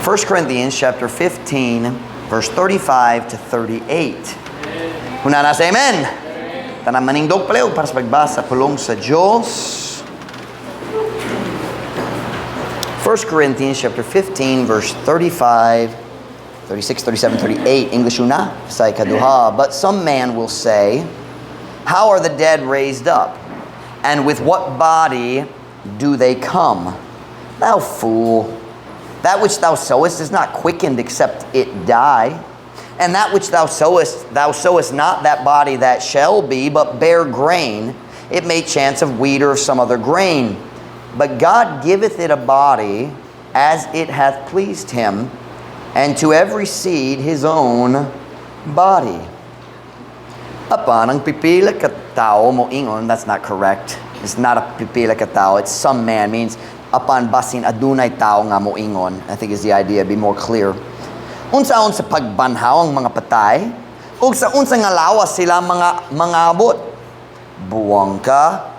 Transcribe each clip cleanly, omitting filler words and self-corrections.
1 Corinthians chapter 15, verse 35 to 38. Una na sa amen. Tanang manindog paleo para sa pagbasa pulong sa Diyos. 1 Corinthians chapter 15, verse 35, 36, 37, 38. English una, sa ikaduha. But some man will say, how are the dead raised up? And with what body do they come? Thou fool, that which thou sowest is not quickened except it die. And that which thou sowest not that body that shall be, but bare grain. It may chance of wheat or of some other grain. But God giveth it a body as it hath pleased him, and to every seed his own body. Apan ang pipila ka tao mo ingon, that's not correct. It's not a pipila ka tao, it's some man, means apan basin adunay tao nga mo ingon. I think is the idea, be more clear. Unsaon sa pagbanhaw ang mga patay, ug sa unsa nga lawas sila mga abot. Buwang ka,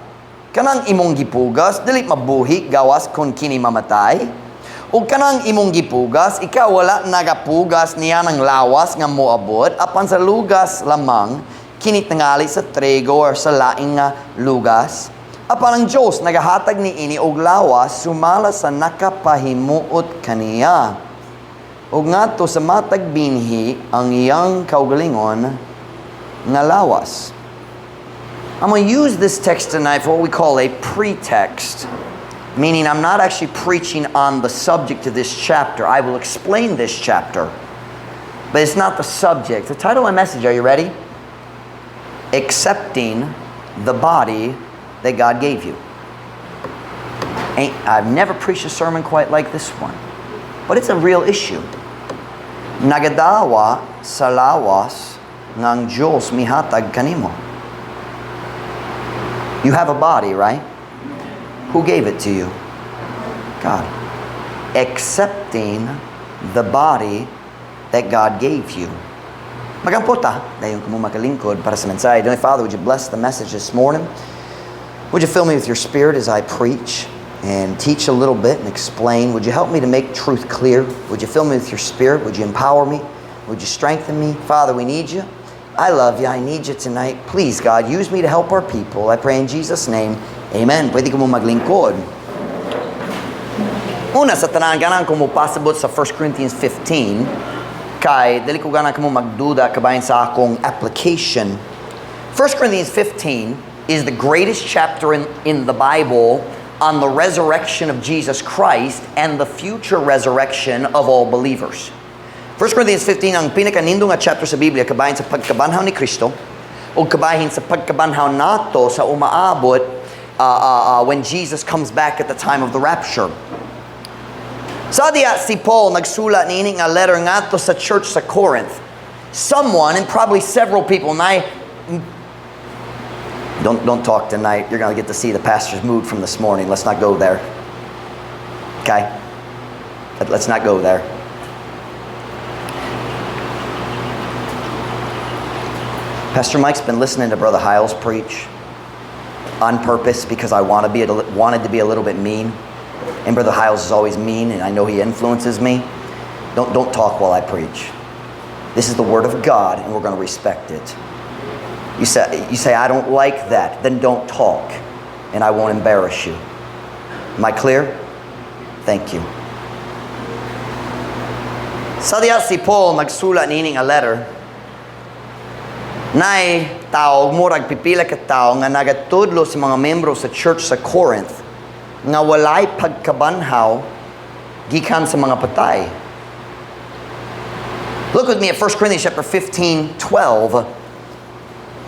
kanang imong gipugas, dili mabuhi gawas kung kini mamatay. Ug kanang imong gipugas, ikaw wala nagapugas niya ng lawas nga moabot, apan sa lugas lamang, kini tingali sa trigo or sa laing nga lugas. Apan ang Diyos nagahatag ni ini og lawas, sumala sa nakapahimuot kaniya. O nga to sa matag binhi ang iyang kaugalingon nga lawas. I'm going to use this text tonight for what we call a pretext, meaning I'm not actually preaching on the subject of this chapter. I will explain this chapter, but it's not the subject. The title of my message, are you ready? Accepting the body that God gave you. I've never preached a sermon quite like this one, but it's a real issue. Nagadawa sa lawas ng Diyos mihatag kanimo. You have a body, right? Who gave it to you? God. Accepting the body that God gave you. Magampota, dayon ko mo makalingkod para sa mensahe. Heavenly Father, would you bless the message this morning? Would you fill me with your spirit as I preach and teach a little bit and explain? Would you help me to make truth clear? Would you fill me with your spirit? Would you empower me? Would you strengthen me? Father, we need you. I love you. I need you tonight. Please, God, use me to help our people. I pray in Jesus' name. Amen. Pwede ko mo maglingkod. Una, sa tanan ganan ko mo pasabot sa 1 Corinthians 15, kay dali ko ganan ko mo magduda kabayan sa akong application. 1 Corinthians 15 is the greatest chapter in the Bible on the resurrection of Jesus Christ and the future resurrection of all believers. 1 Corinthians 15 ang pinakanindong nga chapter sa Biblia kabahin sa pagkabanhaw ni Kristo o kabahin sa pagkabanhaw nato sa umaabot when Jesus comes back at the time of the rapture. Sa diya si Paul nagsulat niini nga letter ngadto sa church sa Corinth. Someone, and probably several people, Don't talk tonight. You're going to get to see the pastor's mood from this morning. Let's not go there. Okay? Let's not go there. Pastor Mike's been listening to Brother Hiles preach on purpose because I wanted to be a little bit mean. And Brother Hiles is always mean, and I know he influences me. Don't talk while I preach. This is the Word of God, and we're going to respect it. You say, I don't like that. Then don't talk, and I won't embarrass you. Am I clear? Thank you. Sa diya si Paul nagsulat niining a letter. Nay tao murag pipila ka tao nga nagatudlo sa mga membro sa church sa Corinth nga walay pagkabanhaw gikan sa mga patay. Look with me at 1 Corinthians chapter 15:12.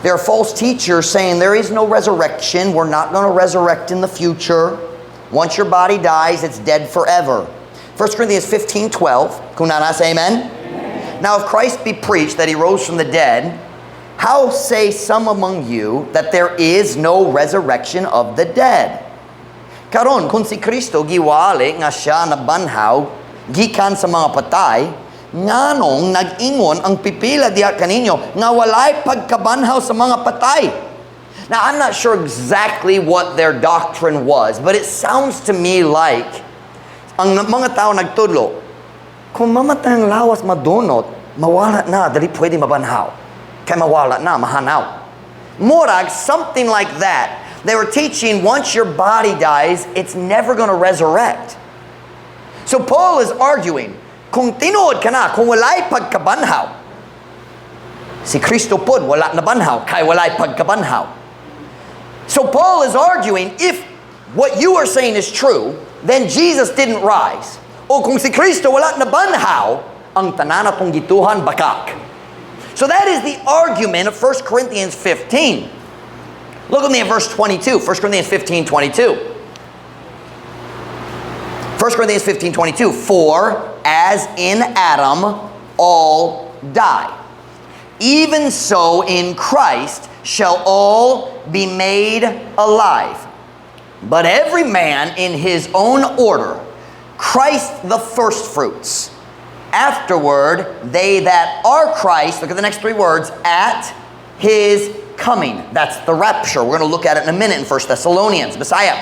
There are false teachers saying there is no resurrection. We're not going to resurrect in the future. Once your body dies, it's dead forever. 1 Corinthians 15:12. Kunana say amen? Amen. Now if Christ be preached that he rose from the dead, how say some among you that there is no resurrection of the dead? Karon, kung si Kristo giwali nga siya nabanhaw, gikan sa mga patay, nganong nag-ingon ang pipila diha kaninyo nga walay pagkabanhaw sa mga patay. Now, I'm not sure exactly what their doctrine was, but it sounds to me like ang mga tao nagtudlo Kung mamatay ang lawas madunot, mawala na, dali pwede mabanhaw. Kaya mawala na, mahanaw. Murag, something like that. They were teaching once your body dies, it's never going to resurrect. So Paul is arguing, kung tinuod ka na, kung walay pagkabanhaw, si Kristo pod wala na banhaw, kay walay pagkabanhaw. So Paul is arguing, if what you are saying is true, then Jesus didn't rise. O kung si Kristo wala na banhaw, ang tanan atong gituhan bakak. So that is the argument of 1 Corinthians 15. Look with me at verse 22. 1 Corinthians 15, 22. 1 Corinthians 15, 22. For as in Adam all die, even so in Christ shall all be made alive. But every man in his own order, Christ the firstfruits. Afterward, they that are Christ, look at the next three words, at his coming. That's the rapture. We're going to look at it in a minute in 1 Thessalonians. Bisaya,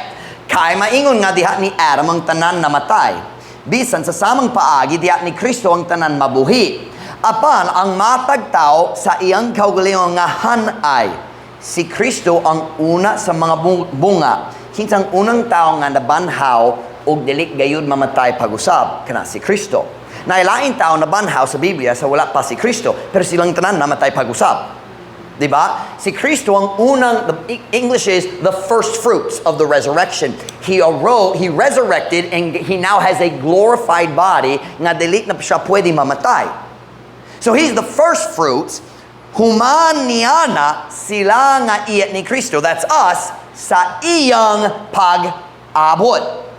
kay maingon nga diha ni Adam ang tanan namatay. Bisan sa samang paagi diha ni Kristo ang tanan mabuhi. Apan ang matag tao sa iyang kaugalingon nga hanay. Si Kristo ang una sa mga bunga. Kinsang unang tao nga nabanhaw og dili gayud mamatay pag-usab kana si Kristo. Nailaing tao nabanhaw sa Biblia sa wala pa si Kristo, pero silang tanan namatay pag-usab. Diba? Si Kristo ang unang, the English is the first fruits of the resurrection. He arose, he resurrected, and he now has a glorified body nga dili na siya pwede mamatay. So he's the first fruits. Human niyana sila nga iyat ni Kristo. That's us sa iyang pag-abot.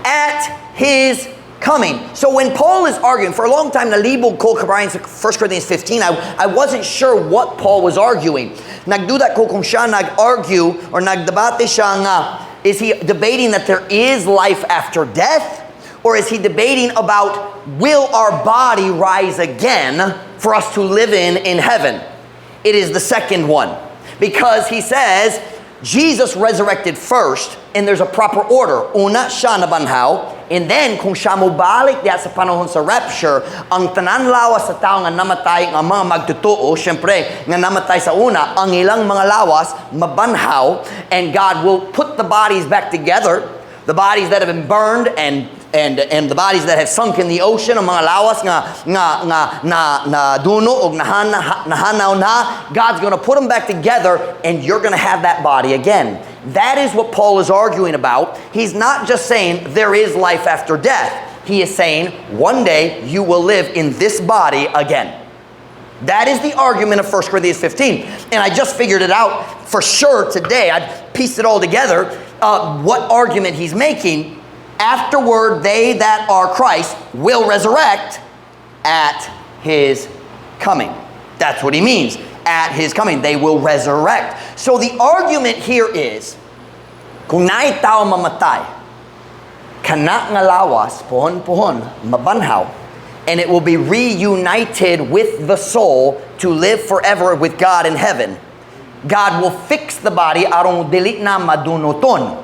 At his coming. So when Paul is arguing, for a long time, nalibog ko kabayan sa 1 Corinthians 15, I wasn't sure what Paul was arguing. Nagduda ko kung siya nag-argue or nagdebate siya nga, is he debating that there is life after death? Or is he debating about, will our body rise again for us to live in heaven? It is the second one. Because he says, Jesus resurrected first, and there's a proper order. Una, siya nabanhaw, and then, kung siya mubalik diya sa panahon sa rapture, ang tanan lawas sa tao nga namatay, nga mga magtutuo, syempre, nga namatay sa una, ang ilang mga lawas, mabanhaw, and God will put the bodies back together, the bodies that have been burned, and the bodies that have sunk in the ocean, ang mga lawas na duno o nahanaw na, God's going to put them back together, and you're going to have that body again. That is what Paul is arguing about. He's not just saying there is life after death. He is saying one day you will live in this body again. That is the argument of 1 Corinthians 15. And I just figured it out for sure today. I pieced it all together. What argument he's making. Afterward, they that are Christ will resurrect at his coming. That's what he means. At his coming, they will resurrect. So the argument here is, kung naay tao mamatay, kana nga lawas, pohon, mabanhaw, and it will be reunited with the soul to live forever with God in heaven. God will fix the body arong dili na madunoton,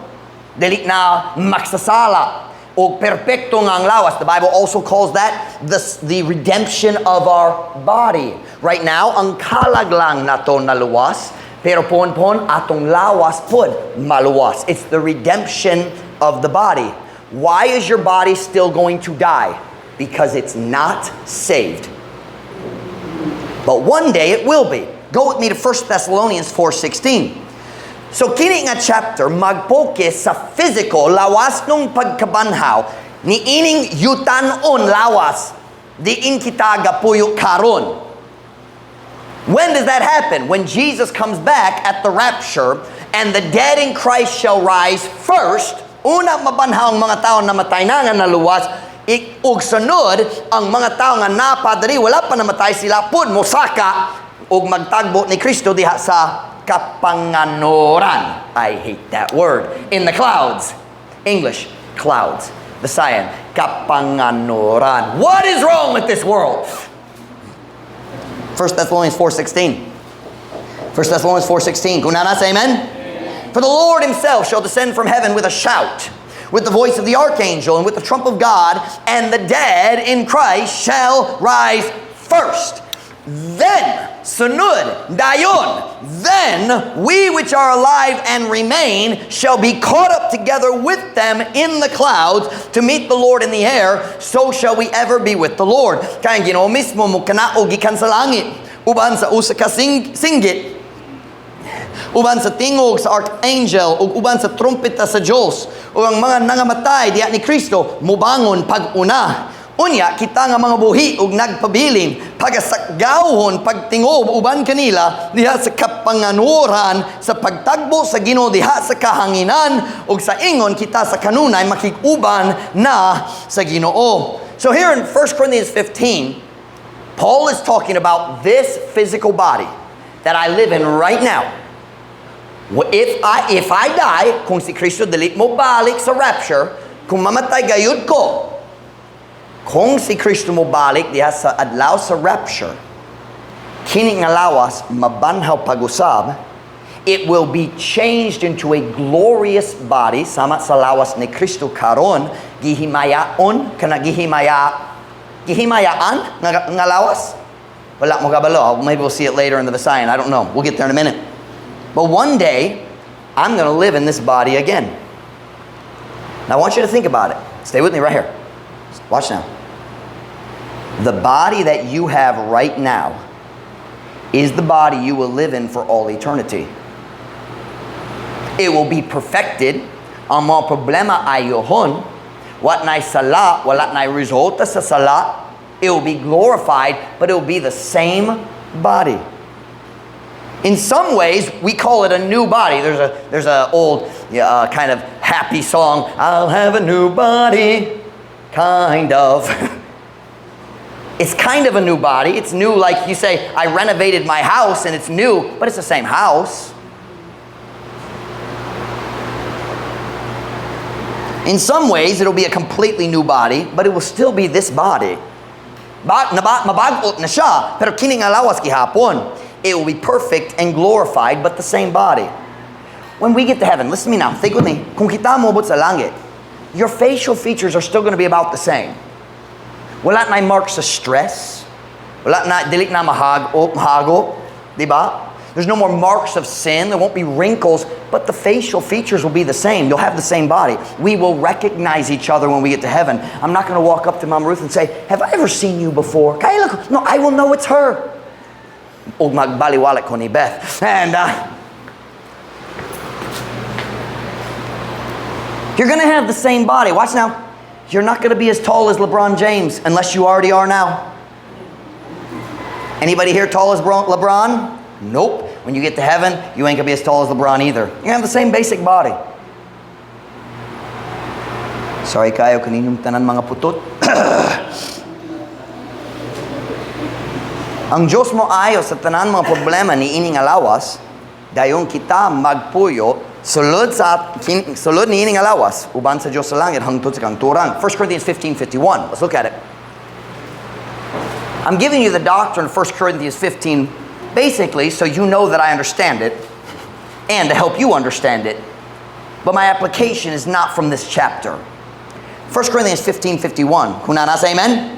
dili na maksasala, o perpekto nga ang lawas. The Bible also calls that the redemption of our body. Right now, ang kalag lang nato naluwas, pero pohon atong lawas pod maluwas. It's the redemption of the body. Why is your body still going to die? Because it's not saved. But one day it will be. Go with me to 1 Thessalonians 4:16. So kini nga chapter mag-focus sa physical lawas nung pagkabanhaw ni ining yutanon lawas diin kita gapuyo karon. When does that happen? When Jesus comes back at the rapture and the dead in Christ shall rise first. Una mabanhaw ang mga tao na namatay na nga naluwas, ug sunod ang mga tao nga napadiri wala pa namatay sila pud mosaka ug magtagbo ni Kristo diha sa kapanganoran. I hate that word. In the clouds. English, clouds. Visayan, kapanganoran. What is wrong with this world? 1 Thessalonians 4:16. 1 Thessalonians 4:16. Kung nana say amen? For the Lord himself shall descend from heaven with a shout, with the voice of the archangel and with the trump of God, and the dead in Christ shall rise first. Then, sunod, dayon, then we which are alive and remain shall be caught up together with them in the clouds to meet the Lord in the air, so shall we ever be with the Lord. Kaya Ginoo mismo mo kanao gikan sa langit, uban sa usa ka singgit, uban sa tingog sa archangel, ug uban sa trumpeta sa Dios, ug ang mga nangamatay diha ni Kristo mubangon pag-una. Unya, kita nga mga buhi ug nagpabilin, pagasakgawhon pagtingob uban kanila diha sa kapanganuran sa pagtagbo sa Ginoo diha sa kahanginan, ug sa ingon kita sa kanunay makiguban na sa Ginoo. So here in 1 Corinthians 15, Paul is talking about this physical body that I live in right now. If I die, kung si Kristo dili mo balik sa rapture, kung mamatay gayud ko, kung si Kristo mo balik diha sa adlaw sa rapture, kini nga lawas mabanhaw pag-usab, it will be changed into a glorious body sama sa lawas ni Kristo karon, gihimayaon kana gihimayaan nga lawas. Wala mo kabalo. Maybe we'll see it later in the Visayan. I don't know. We'll get there in a minute. But one day, I'm going to live in this body again. Now I want you to think about it. Stay with me right here. Watch now. The body that you have right now is the body you will live in for all eternity. It will be perfected. Ang mga problema ayohon, what na'y sala, wala na'y resulta sa sala, it will be glorified, but it will be the same body. In some ways, we call it a new body. There's a old kind of happy song, I'll have a new body, kind of. It's kind of a new body. It's new like you say, I renovated my house and it's new, but it's the same house. In some ways, it'll be a completely new body, but it will still be this body. Mabagot na siya, pero kining alawas gihapon. It will be perfect and glorified, but the same body. When we get to heaven, listen to me now, think with me. Kung kita mo sa langit, your facial features are still going to be about the same. Wala na marks of stress. Wala na, dili na mahago. Diba? There's no more marks of sin. There won't be wrinkles, but the facial features will be the same. You'll have the same body. We will recognize each other when we get to heaven. I'm not going to walk up to Mama Ruth and say, have I ever seen you before? No, I will know it's her. Og magbaliwala ko ni Beth. And you're going to have the same body. Watch now. You're not going to be as tall as LeBron James unless you already are now. Anybody here tall as LeBron? Nope. When you get to heaven, you ain't going to be as tall as LeBron either. You have the same basic body. Sorry kayo kaninyong tanan mga putot. Ang Diyos mo ayo sa tanan mga problema ni ining alawas, dayon kita magpuyo sulod ni ining alawas, uban sa Diyos sa langit hangtod sa kang turang. 1 Corinthians 15:51. Let's look at it. I'm giving you the doctrine of 1 Corinthians 15 basically so you know that I understand it and to help you understand it. But my application is not from this chapter. 1 Corinthians 15:51. Kuna nasa amen?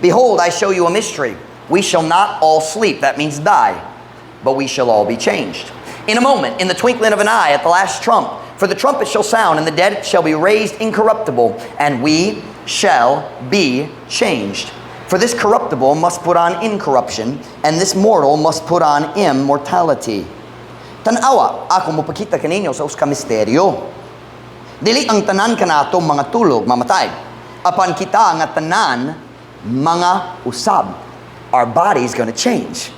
Behold, I show you a mystery. We shall not all sleep, that means die, but we shall all be changed. In a moment, in the twinkling of an eye, at the last trump, for the trumpet shall sound, and the dead shall be raised incorruptible, and we shall be changed. For this corruptible must put on incorruption, and this mortal must put on immortality. Tanawa, ako mopakita kaninyo sa uska misteryo. Dili ang tanan kanato mga tulog, mamatay. Apan kita nga tanan mga usab. Our body is going to change.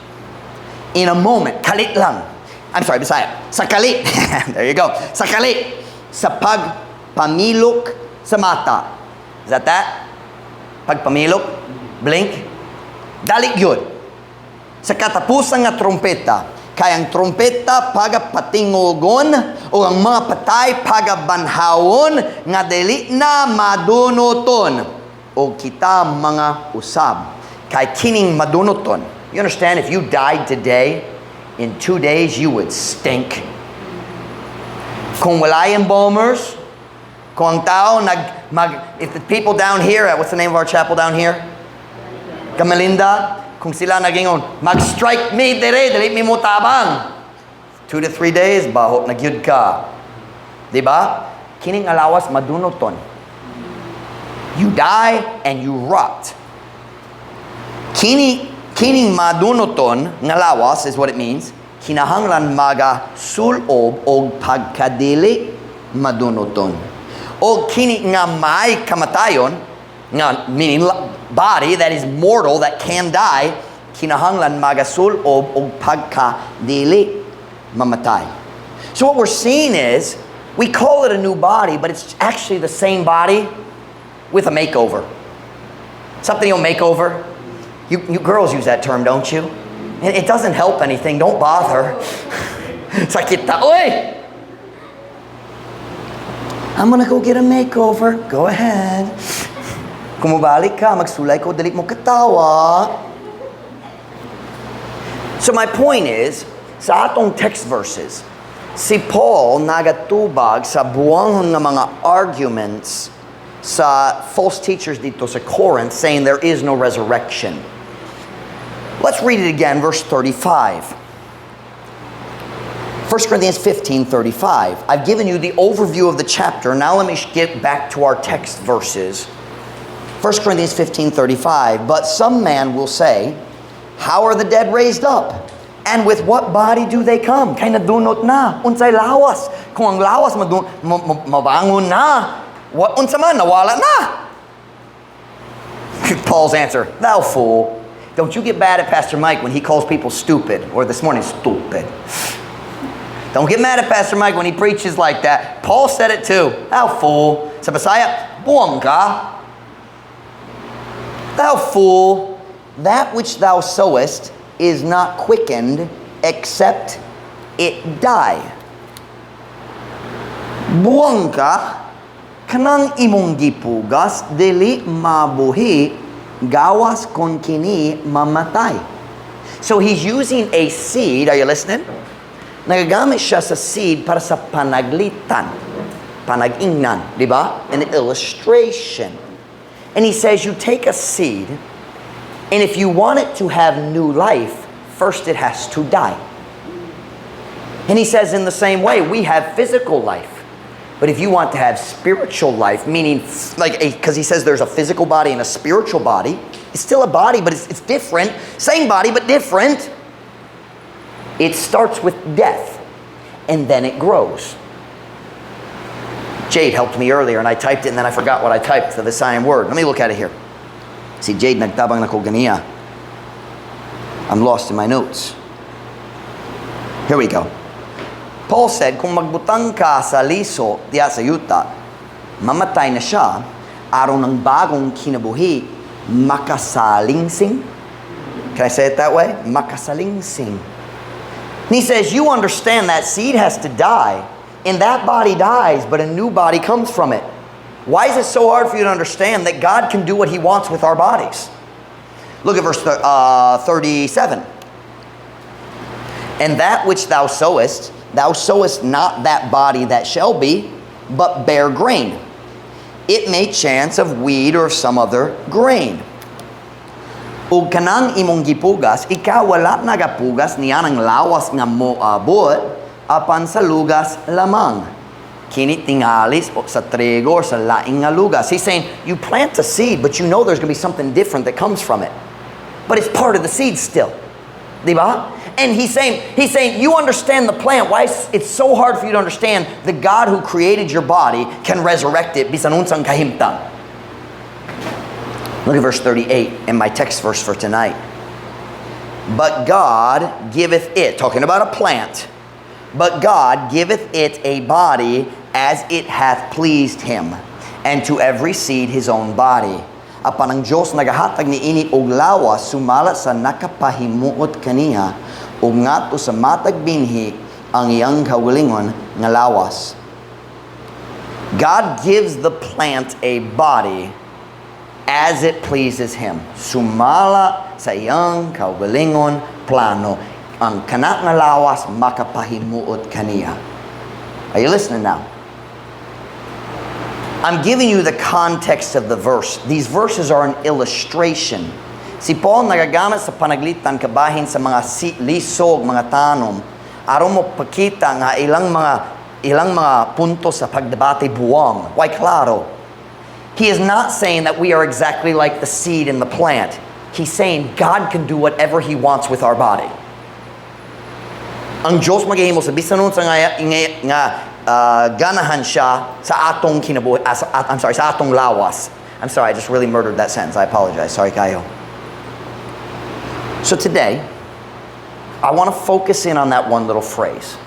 In a moment, kalit lang. I'm sorry, Bisaya. Sa kalit. There you go. Sa kalit. Sa pagpamilok sa mata. Is that? Pagpamilok? Blink? Dalik yun. Sa katapusan nga trompeta. Kayang trompeta pagapatingogon o ang mga patay pagabanhawon nga dili na madunoton o kita mga usab. Kay kining madunoton. You understand? If you died today, in 2 days you would stink. Kung wala yung bombers, Kung ang tao, if the people down here, what's the name of our chapel down here? Kamalinda. Kung sila nagingon, mag-strike me dire, dili mi mo tabang. 2 to 3 days, bahot nagyud ka. Diba? Kining alawas madunoton. You die and you rot. Kining madunoton ngalawas is what it means. Kinahanglan maga sulob og pagkadili madunoton. O kini nga may kamatayon, nga meaning body that is mortal, that can die, kinahanglan maga sulob og pagkadili mamatay. So what we're seeing is, we call it a new body, but it's actually the same body with a makeover. Something you'll make over. You girls use that term, don't you? It doesn't help anything. Don't bother. It's like, oy! I'm gonna go get a makeover. Go ahead. Kumubalik ka, magsulay ko, dali mo katawa. So my point is, sa atong text verses, si Paul nagatubag sa buwangon nga mga arguments sa false teachers dito sa Corinth saying there is no resurrection. Let's read it again, verse 35. 1 Corinthians 15:35. I've given you the overview of the chapter. Now let me get back to our text verses. 1 Corinthians 15:35. But some man will say, how are the dead raised up? And with what body do they come? Kay nadunot na. Unsay lawas. Kung ang lawas mabangon na. Unsa man, nawala na. Paul's answer, thou fool. Don't you get mad at Pastor Mike when he calls people stupid. Or this morning, stupid. Don't get mad at Pastor Mike when he preaches like that. Paul said it too. Thou fool. Sa Bisaya, buwang ka. Thou fool. That which thou sowest is not quickened except it die. Buwang ka, kanang imong gipugas, dili mabuhi, gawas kon kini mamatay. So he's using a seed, are you listening? Nagagamit siya sa seed para sa panaglitan, panag-ingnan, di ba? An illustration. And he says you take a seed, and if you want it to have new life, first it has to die. And he says in the same way, we have physical life. But if you want to have spiritual life, meaning, because he says there's a physical body and a spiritual body, it's still a body, but it's different. Same body, but different. It starts with death, and then it grows. Jade helped me earlier, and I typed it, and then I forgot what I typed for the same word. Let me look at it here. Si Jade nagtabang na ko ganiya. I'm lost in my notes. Here we go. Paul said, kung magbutang ka sa liso diya sa yuta, mamatay na siya, araw ng bagong kinabuhi, makasalingsing. Can I say it that way? Makasalingsing. And he says, you understand that seed has to die, and that body dies, but a new body comes from it. Why is it so hard for you to understand that God can do what He wants with our bodies? Look at verse 37. And that which thou sowest not that body that shall be, but bare grain. It may chance of wheat or of some other grain. Ug kanang imong gipugas, ikaw wala nagapugas niya ng lawas nga moabot, apan sa lugas lamang. Kini tingalis o sa trigo or sa laing nga lugas. He's saying, you plant a seed, but you know there's going to be something different that comes from it. But it's part of the seed still. Diba? And he's saying, you understand the plant. Why it's so hard for you to understand the God who created your body can resurrect it bisan unsang kahimtang. Look at verse 38 in my text verse for tonight. But God giveth it, talking about a plant, but God giveth it a body as it hath pleased Him, and to every seed his own body. Apan ang Diyos nagahatag ni ini og lawas sumala sa nakapahimuot kaniya, ug ngadto sa matag binhi ang iyang kaugalingon nga lawas. God gives the plant a body as it pleases Him. Sumala sa iyang kaugalingon plano. Ang kana nga lawas makapahimuot kaniya. Are you listening now? I'm giving you the context of the verse. These verses are an illustration. Si Paul nagagamit sa panaglitan kabahin sa mga lisog, mga tanom, aron mo pakita nga ilang mga puntos sa pagdebate buwang. Why claro? He is not saying that we are exactly like the seed in the plant. He's saying God can do whatever He wants with our body. Ang Diyos maghihimo sa bisan nun sa ganahan siya sa atong kinabuhi. Sa atong lawas. I'm sorry, I just really murdered that sentence. I apologize. Sorry, kayo. So today, I want to focus in on that one little phrase.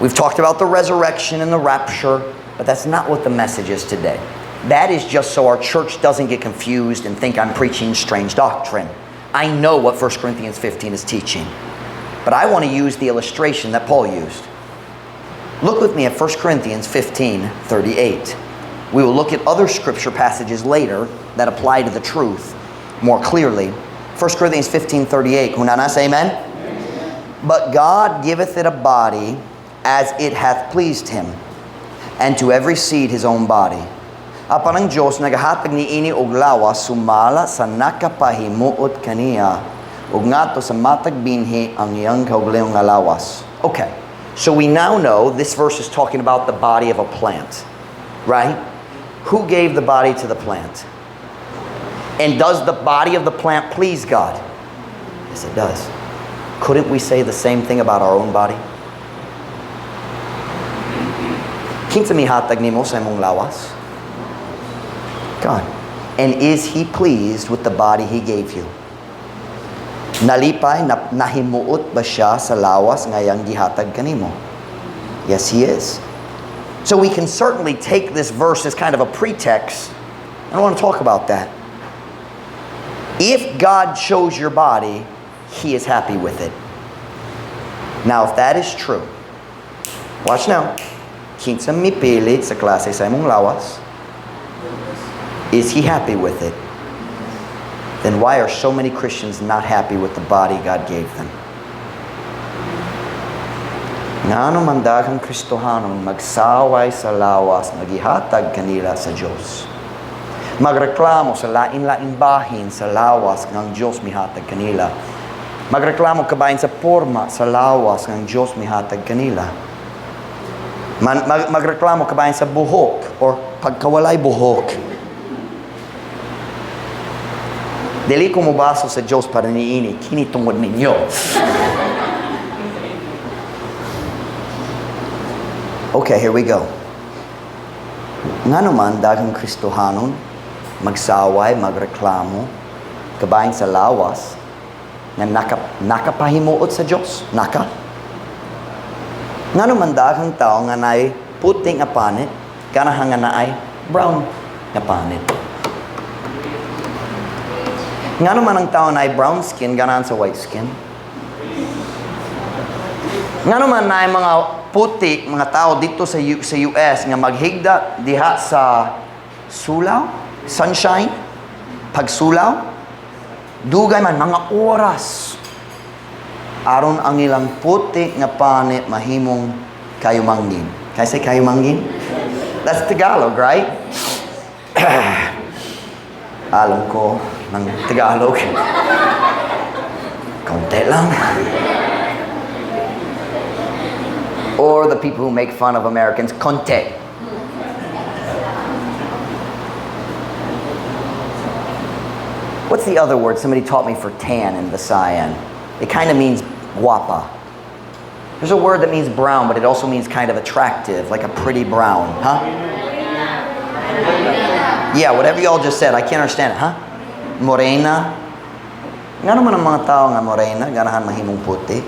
We've talked about the resurrection and the rapture, but that's not what the message is today. That is just so our church doesn't get confused and think I'm preaching strange doctrine. I know what 1 Corinthians 15 is teaching. But I want to use the illustration that Paul used. Look with me at 1 Corinthians 15:38. We will look at other scripture passages later that apply to the truth more clearly. 1 Corinthians 15:38. Hunana, say amen? But God giveth it a body as it hath pleased Him, and to every seed his own body. Apan ang Diyos nagahatag ni ini og lawas sumala sa nakapahimuot kaniya ug ngadto sa matag binhi ang iyang kaugalingong nga lawas. Okay, so we now know this verse is talking about the body of a plant, right? Who gave the body to the plant? And does the body of the plant please God? Yes, it does. Couldn't we say the same thing about our own body? Kinsa mihatag nimo sa imong lawas? God. And is He pleased with the body He gave you? Nalipay, nahimuot ba siya sa lawas ngayang gihatag kanimo? Yes, He is. So we can certainly take this verse as kind of a pretext. I want to talk about that. If God chose your body, He is happy with it. Now, if that is true, watch now. Kinsa mipili sa klase sa imong lawas? Is He happy with it? Then why are so many Christians not happy with the body God gave them? Ngano man daghang Kristohanon magsaway sa lawas nga gihatag kanila sa Dios. Magreklamo sa lain-laing bahin sa lawas nga ang Dios mihatag kanila. Magreklamo kabahin sa porma sa lawas nga ang Dios mihatag kanila. Magreklamo kabahin sa buhok or pagkawalay buhok. Dili ko mubaso sa Diyos para niini, kinitungod ninyo. Okay, here we go. Nga naman, daghang Kristohanon, magsaway, magreklamo, kabahin sa lawas, na nakapahimuot sa Diyos. Nga naman, daghang tao nga naay puting nga panit, ganahang nga naay brown nga panit. Nga naman ang tao na ay brown skin, ganahan sa white skin. Nga naman na ay mga puti, mga tao dito sa US nga maghigda diha sa sulaw, sunshine, pagsulaw, dugay man, mga oras. Aron ang ilang puti nga panit mahimong kayumangin. Can I say kayumangin? That's Tagalog, right? Alam ko ng Tagalog. Konti lang. Or the people who make fun of Americans, konti. What's the other word somebody taught me for tan in Visayan? It kind of means guapa. There's a word that means brown, but it also means kind of attractive, like a pretty brown, huh? Yeah, whatever y'all just said, I can't understand it, huh? Morena. Nga naman ang mga tao nga morena, ganahan mahimong puti.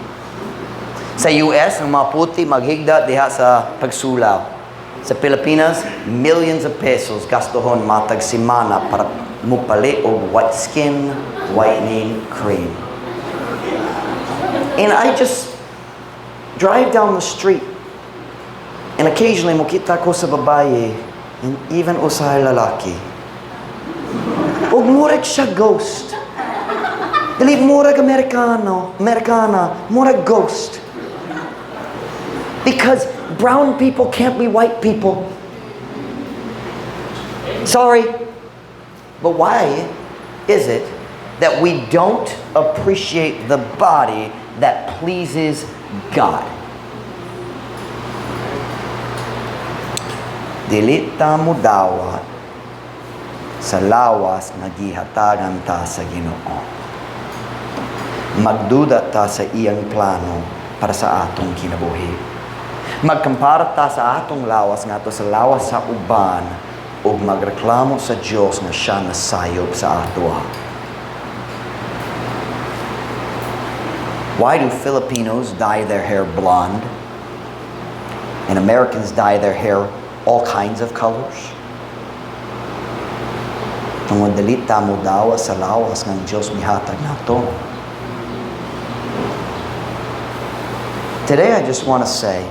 Sa US, ang mga puti maghigda diha sa pagsulaw. Sa Pilipinas, millions of pesos gastohon matag simana para mupali og white skin whitening cream. And I just drive down the street and occasionally makita ko sa babae and even usahay lalaki. Ug murag siya ghost. Dili murag Americana, murag ghost. Because brown people can't be white people. Sorry. But why is it that we don't appreciate the body that pleases God? Dili ta mudawa sa lawas nga gihatagan ta sa Ginoo. Magduda ta sa iyang plano para sa atong kinabuhi. Magkampara ta sa atong lawas nga to sa lawas sa uban ug magreklamo sa Dios nga siya nasayop sa ato. Why do Filipinos dye their hair blonde and Americans dye their hair all kinds of colors? Tungod dili ta mudawa sa lawas ng Dios mihatag nato. Today I just want to say,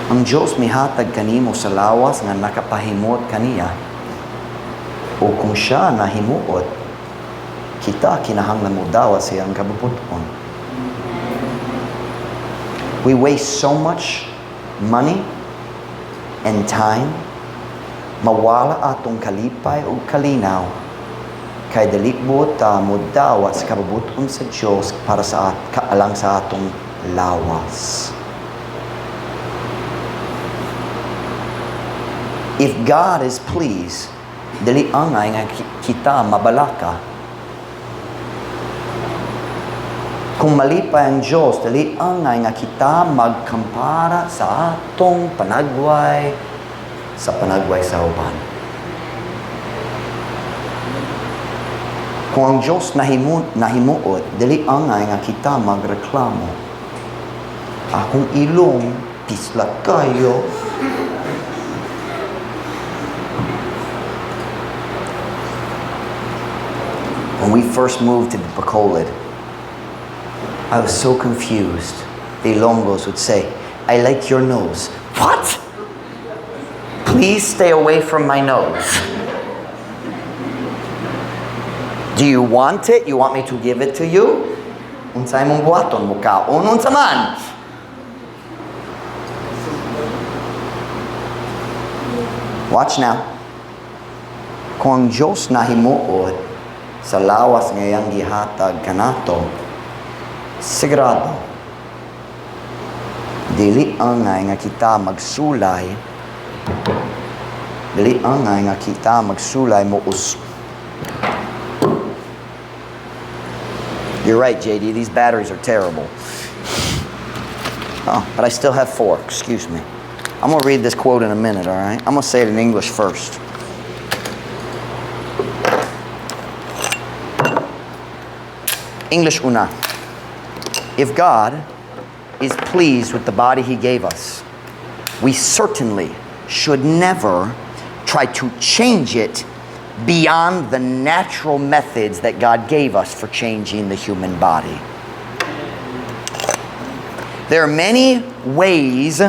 ang Diyos mihatag kanimo sa lawas nga nakapahimot kaniya. O kung siya nahimuot, kita kinahanglan mudawa sa iyang kabubuton. We waste so much money and time, mawala atong kalipay o kalinaw, kay dili mo ta mudawa sa kabubuton sa Diyos para sa kaalang sa atong lawas. If God is pleased, dili angay nga kita mabalaka. Kung malipay ang Diyos, dili angay nga kita magkampara sa atong panagway sa panagway sa uban. Kung ang Diyos nahimuot, dili angay nga kita magreklamo. Akong ilong, pislat kayo. When we first moved to the Bacolod, I was so confused. The Ilonggos would say, I like your nose. What? Please stay away from my nose. Do you want it? You want me to give it to you? Unsay mong buhaton, mukaon, unsa man. Watch now. Kung ang Diyos nahimuot sa lawas ngayang gihatag kanato, sigurado, dili angay nga kita magsulay, mo You're right, JD. These batteries are terrible. Oh, but I still have 4. Excuse me. I'm going to read this quote in a minute, all right? I'm going to say it in English first. English una. If God is pleased with the body He gave us, we certainly should never try to change it beyond the natural methods that God gave us for changing the human body. There are many ways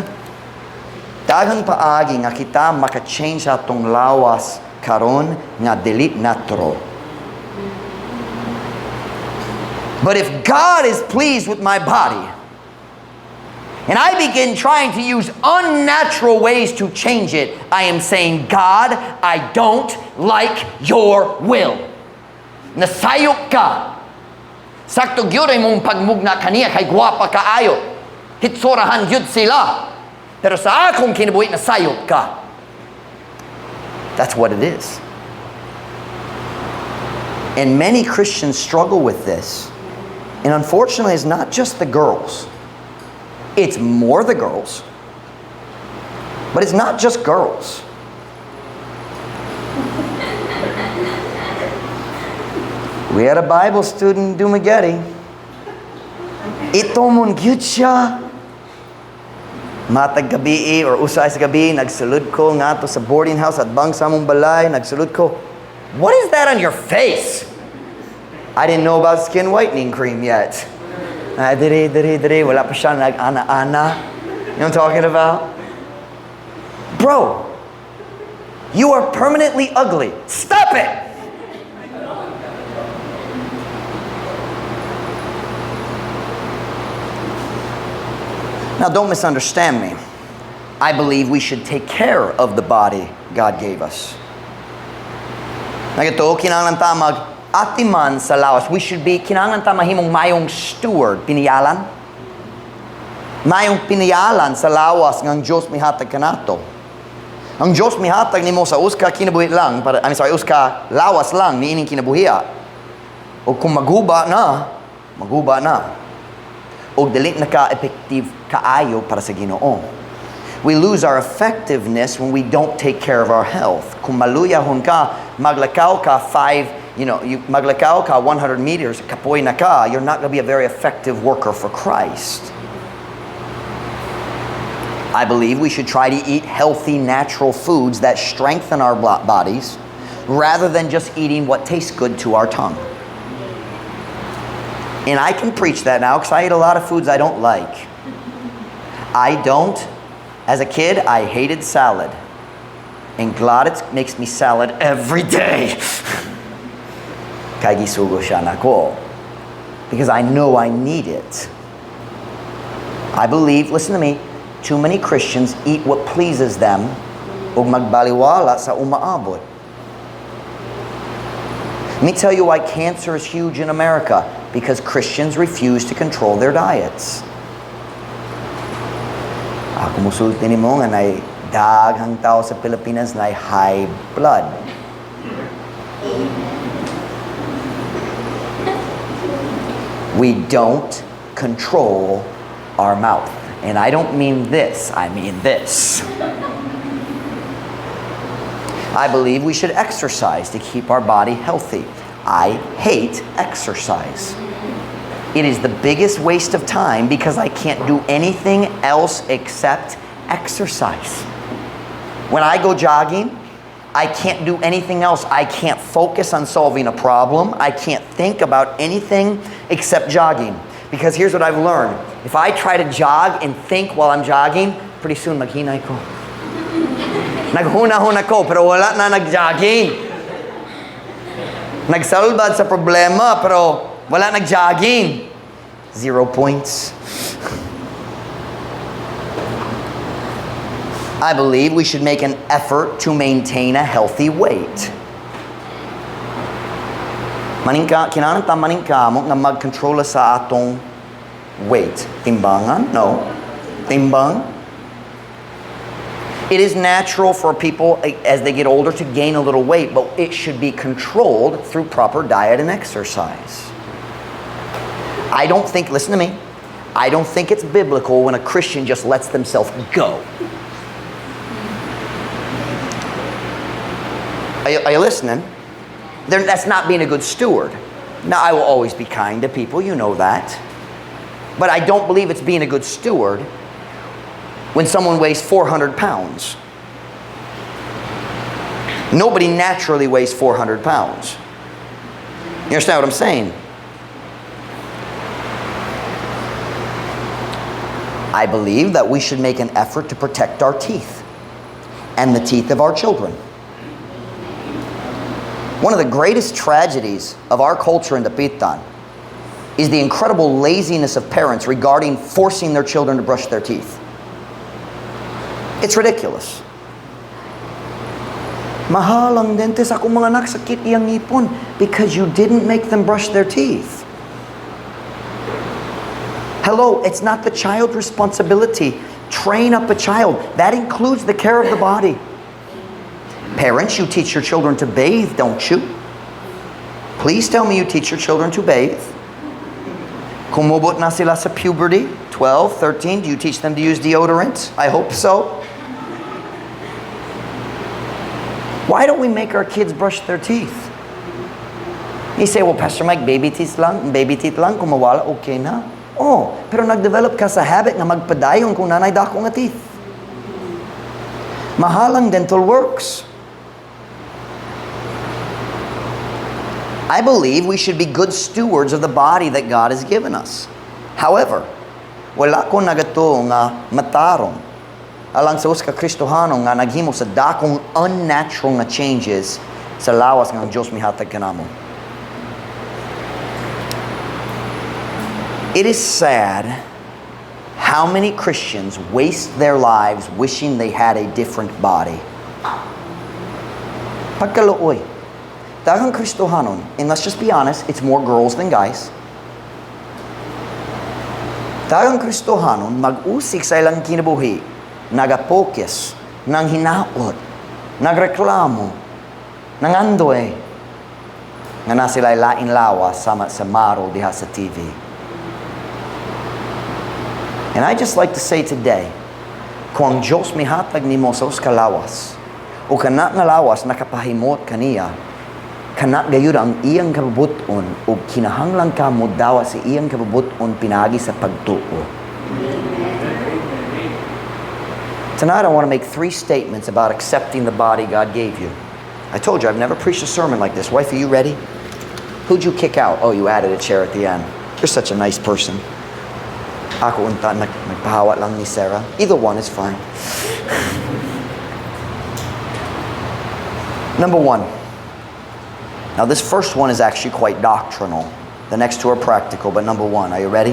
daghang paagi nga kita maka-change atong lawas karon nga dili natural. But if God is pleased with my body, and I begin trying to use unnatural ways to change it, I am saying, God, I don't like your will. Nasayok ka. Sakto gyud mong pagmugna kaniya kay gwapa kaayo. Hitsurahan gyud sila. Pero sa akong kinabuhi nasayok ka. That's what it is. And many Christians struggle with this. And unfortunately, it's not just the girls. It's more the girls. But it's not just girls. We had a Bible student in Dumaguete. Ito mong gyud siya. Matag gabi or usay sa gabi, nagsulod ko nga to sa boarding house at bang sa mong balay, nagsulod ko. What is that on your face? I didn't know about skin whitening cream yet. Diri, wala pa siya nag-ana-ana. You know what I'm talking about? Bro, you are permanently ugly. Stop it! Now, don't misunderstand me. I believe we should take care of the body God gave us. Nagito, kinahanglan ta mag-atiman sa lawas. We should be, kinahanglan ta mahimong mayong steward, piniyalan. Mayong piniyalan sa lawas ng Diyos mihatag kanato. Ang Diyos mihatag nimo sa uska kinabuhi lang, uska lawas lang ni ining kinabuhiya. O kung maghuba na. O dili na ka-effective kaayo para sa Ginoo. We lose our effectiveness when we don't take care of our health. Kung maluyahon ka, maglakaw ka 100 meters, kapoy na ka, you're not going to be a very effective worker for Christ. I believe we should try to eat healthy, natural foods that strengthen our bodies rather than just eating what tastes good to our tongue. And I can preach that now because I eat a lot of foods I don't like. As a kid, I hated salad. And Gladys makes me salad every day. Kay gisugo siya nako. Because I know I need it. I believe, listen to me, too many Christians eat what pleases them ug magbaliwala sa umaabot. Let me tell you why cancer is huge in America. Because Christians refuse to control their diets. Ako musulti ni mo nga na daghang tao sa Pilipinas na high blood. We don't control our mouth. And I don't mean this, I mean this. I believe we should exercise to keep our body healthy. I hate exercise. It is the biggest waste of time because I can't do anything else except exercise. When I go jogging, I can't do anything else. I can't focus on solving a problem. I can't think about anything except jogging. Because here's what I've learned. If I try to jog and think while I'm jogging, pretty soon maghinay ko. Naghuna-huna ko, pero wala na nag-jogging. Nagsalbad sa problema, pero wala nag-jogging. 0 points. I believe we should make an effort to maintain a healthy weight. Kinahanglan ta maningka mo nga mag-control sa atong weight. Timbangan? No. Timbang? It is natural for people as they get older to gain a little weight, but it should be controlled through proper diet and exercise. I don't think, listen to me, I don't think it's biblical when a Christian just lets themselves go. Are you listening? That's not being a good steward. Now, I will always be kind to people, you know that. But I don't believe it's being a good steward when someone weighs 400 pounds. Nobody naturally weighs 400 pounds. You understand what I'm saying? I believe that we should make an effort to protect our teeth and the teeth of our children. One of the greatest tragedies of our culture in Dapitan is the incredible laziness of parents regarding forcing their children to brush their teeth. It's ridiculous. Mahal ang dentist akong mga anak sakit iyang ngipon because you didn't make them brush their teeth. Hello, it's not the child's responsibility. Train up a child. That includes the care of the body. Parents, you teach your children to bathe, don't you? Please tell me you teach your children to bathe. Kumubot na sila sa puberty, 12, 13, do you teach them to use deodorant? I hope so. Why don't we make our kids brush their teeth? You say, well, Pastor Mike, baby teeth lang, kung mawala, okay na. Oh, pero nag-develop ka sa habit na magpadayon kung nanay dako nga teeth. Mahalang dental works. I believe we should be good stewards of the body that God has given us. However, wala ko nagato nga matarong alang sa usa ka Kristohano nga naghimo sa dakong unnatural nga changes sa lawas nga Dios mihatag kanamo. It is sad How many Christians waste their lives wishing they had a different body? Pagkaluoy. Daghang Kristohanon, and let's just be honest, it's more girls than guys. Daghang Kristohanon, mag-usik sa ilang kinabuhi, nagapokis, nang hinaot, nagreklamo, nangandoy, nga na sila'y laing lawas sama sa maro diha sa TV. And I just like to say today, kung ang Diyos mihatag ni mo sa kalawas, o kana nga lawas nakapahimot kaniya, kana gayud ang iyang kabubuton o kinahanglan ka mo dawa sa iyang kabubuton pinagi sa pagtuo. Tonight I want to make 3 statements about accepting the body God gave you. I told you I've never preached a sermon like this. Wife, are you ready? Who'd you kick out? Oh, you added a chair at the end. You're such a nice person. Ako unta nagpahawa lang ni Sarah. Either one is fine. Number 1. Now this first one is actually quite doctrinal. The next 2 are practical, but number 1, are you ready?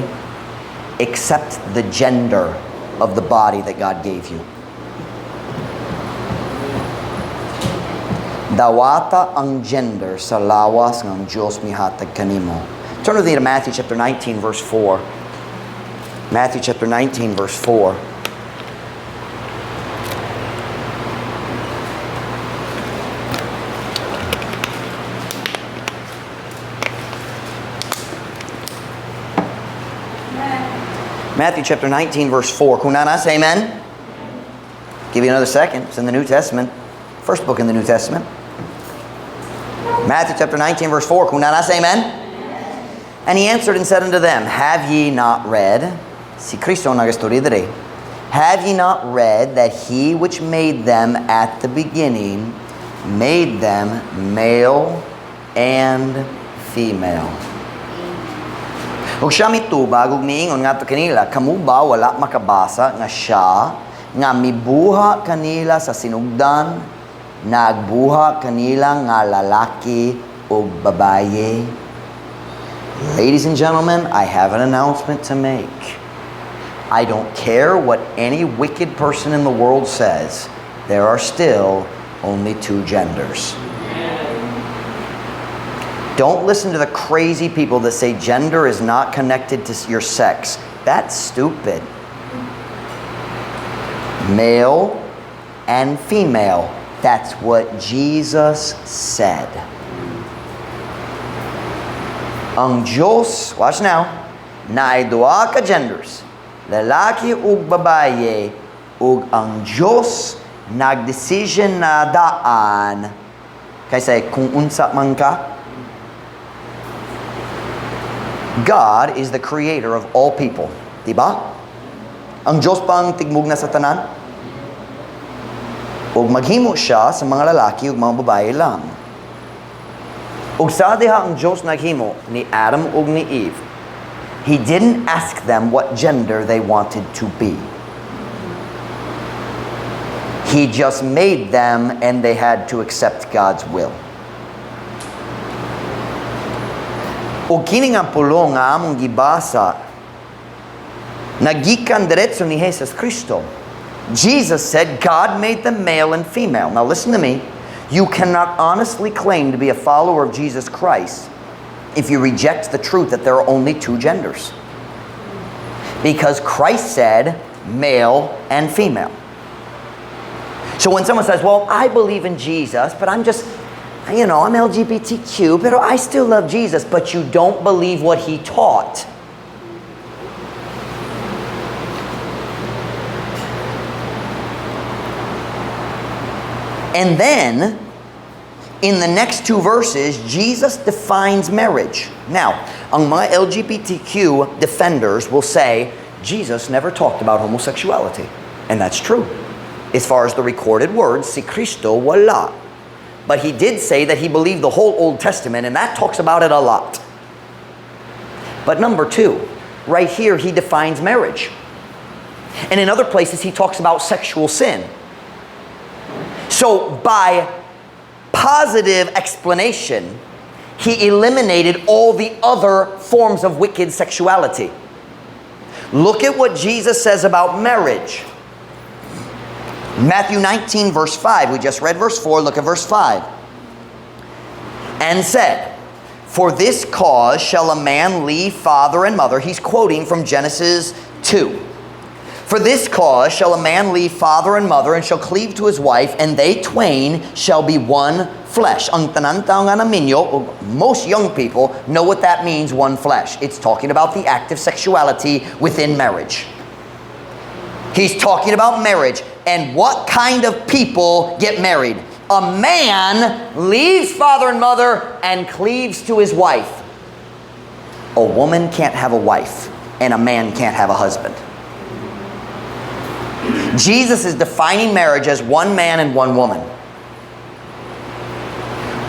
Accept the gender of the body that God gave you. Dawata ang gender sa lawas ng Diyos mihatag kanimo. Turn with me to Matthew chapter 19 verse 4. Matthew chapter 19 verse 4. Matthew chapter 19 verse 4. Kung nana, say amen. Give you another second. It's in the New Testament. First book in the New Testament. Matthew chapter 19 verse 4. Kung nana, say amen. And he answered and said unto them, Have ye not read? Si Kristo nagastoridere. Have ye not read that he which made them at the beginning made them male and female? Ug siya mitubag ug niingon ngadto kanila, kamo ba wala makabasa nga siya nga mibuha kanila sa sinugdan, nagbuha kanila nga lalaki ug babaye? Ladies and gentlemen, I have an announcement to make. I don't care what any wicked person in the world says. There are still only 2 genders. Don't listen to the crazy people that say gender is not connected to your sex. That's stupid. Male and female. That's what Jesus said. Ang Diyos, watch now, na ay duha ka genders, lalaki ug babaye, ug ang Diyos nag-decision na daan kaysa kung unsa man ka. God is the creator of all people. Diba? Ang Diyos pang tigmug na sa tanan. Ug maghimo siya sa mga lalaki ug mga babae lang. Ug sa diha ang Diyos naghimo ni Adam ug ni Eve, He didn't ask them what gender they wanted to be. He just made them and they had to accept God's will. O kini nga pulong nga among gibasa nagikan diretso ni Jesus Kristo. Jesus said God made them male and female. Now listen to me. You cannot honestly claim to be a follower of Jesus Christ if you reject the truth that there are only 2 genders. Because Christ said male and female. So when someone says, well, I believe in Jesus, but I'm just, I'm LGBTQ, but I still love Jesus, but you don't believe what He taught. And then, in the next 2 verses, Jesus defines marriage. Now, ang mga LGBTQ defenders will say, Jesus never talked about homosexuality. And that's true. As far as the recorded words, si Kristo wala. But He did say that He believed the whole Old Testament, and that talks about it a lot. But number 2, right here, He defines marriage. And in other places, He talks about sexual sin. So by positive explanation, He eliminated all the other forms of wicked sexuality. Look at what Jesus says about marriage. Matthew 19, verse 5. We just read verse 4. Look at verse 5. And said, for this cause shall a man leave father and mother. He's quoting from Genesis 2. For this cause shall a man leave father and mother, and shall cleave to his wife, and they twain shall be one flesh. Ang tanang-tao nga namin nyo, most young people know what that means, one flesh. It's talking about the act of sexuality within marriage. He's talking about marriage. And what kind of people get married? A man leaves father and mother and cleaves to his wife. A woman can't have a wife, and a man can't have a husband. Jesus is defining marriage as one man and one woman.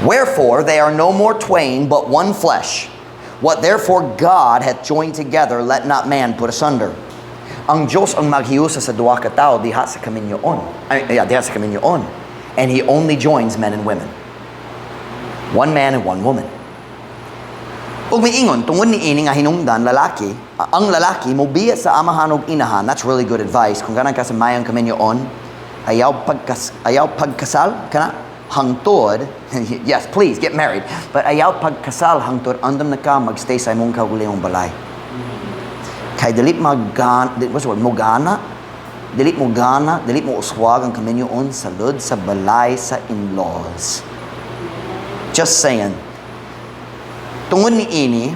Wherefore they are no more twain, but one flesh. What therefore God hath joined together, let not man put asunder. Ang Diyos ang maghiusa sa duha ka tao diha sa kaminyoon. Diha sa kaminyoon. And He only joins men and women. One man and one woman. Ug miingon tungod ni ini nga hinungdan lalaki, ang lalaki mobiya sa amahan ug inahan. That's really good advice. Kung ganang ka sa mayang kaminyoon, ayaw pagkasal kana hangtod. Yes, please get married. But ayaw pagkasal hangtod andam na ka magstay sa imong kaugalingong balay. Kay dili magana, what's the word? Mogana. Dili mo uswag ang kaminyoon salud sa balay sa in-laws. Just saying. Tungod ni ini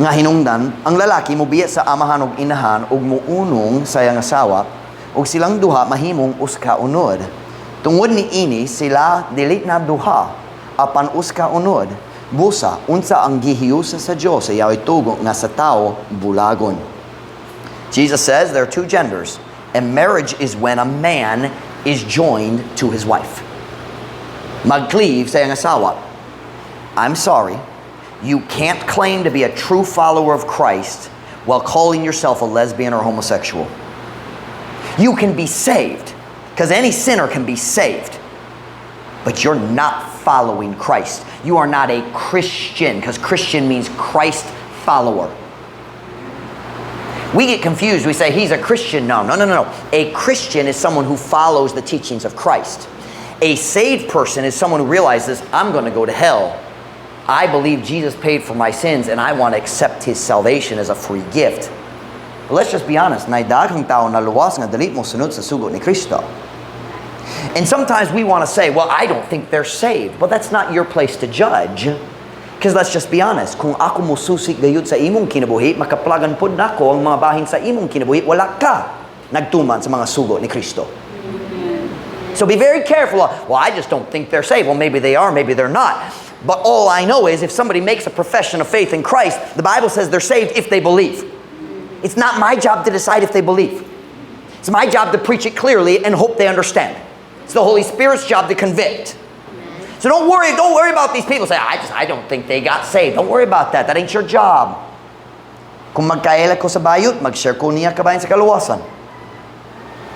nga hinungdan, ang lalaki mobiya sa amahan ug inahan ug muunong sa iyang asawa ug silang duha mahimong uska unod. Tungod ni ini sila dili na duha apan uska unod. Busa unsa ang gihiusa sa Dios ayaw itugo nga sa tao bulagon. Jesus says there are two genders, and marriage is when a man is joined to his wife. Magcleave sa iyang asawa. I'm sorry. You can't claim to be a true follower of Christ while calling yourself a lesbian or homosexual. You can be saved, because any sinner can be saved, but you're not following Christ. You are not a Christian, because Christian means Christ follower. We get confused. We say he's a Christian. No. A Christian is someone who follows the teachings of Christ. A saved person is someone who realizes, I'm going to go to hell. I believe Jesus paid for my sins, and I want to accept His salvation as a free gift. But let's just be honest. Naidaghang tao na luwas nga dili mo sunod sa sugo ni Kristo. And sometimes we want to say, well, I don't think they're saved. Well, that's not your place to judge. Because let's just be honest. Kung ako mususik gayud sa imong kinabuhi, makaplagan pod nako ang mga bahin sa imong kinabuhi, wala ka nagtuman sa mga sugo ni Kristo. So be very careful. Well, I just don't think they're saved. Well, maybe they are, maybe they're not. But all I know is if somebody makes a profession of faith in Christ, the Bible says they're saved if they believe. It's not my job to decide if they believe. It's my job to preach it clearly and hope they understand. It's the Holy Spirit's job to convict. So don't worry about these people. Say, I don't think they got saved. Don't worry about that. That ain't your job. Kung magkaila ko sa bayot, mag-share ko niya kabayan sa kaluwasan.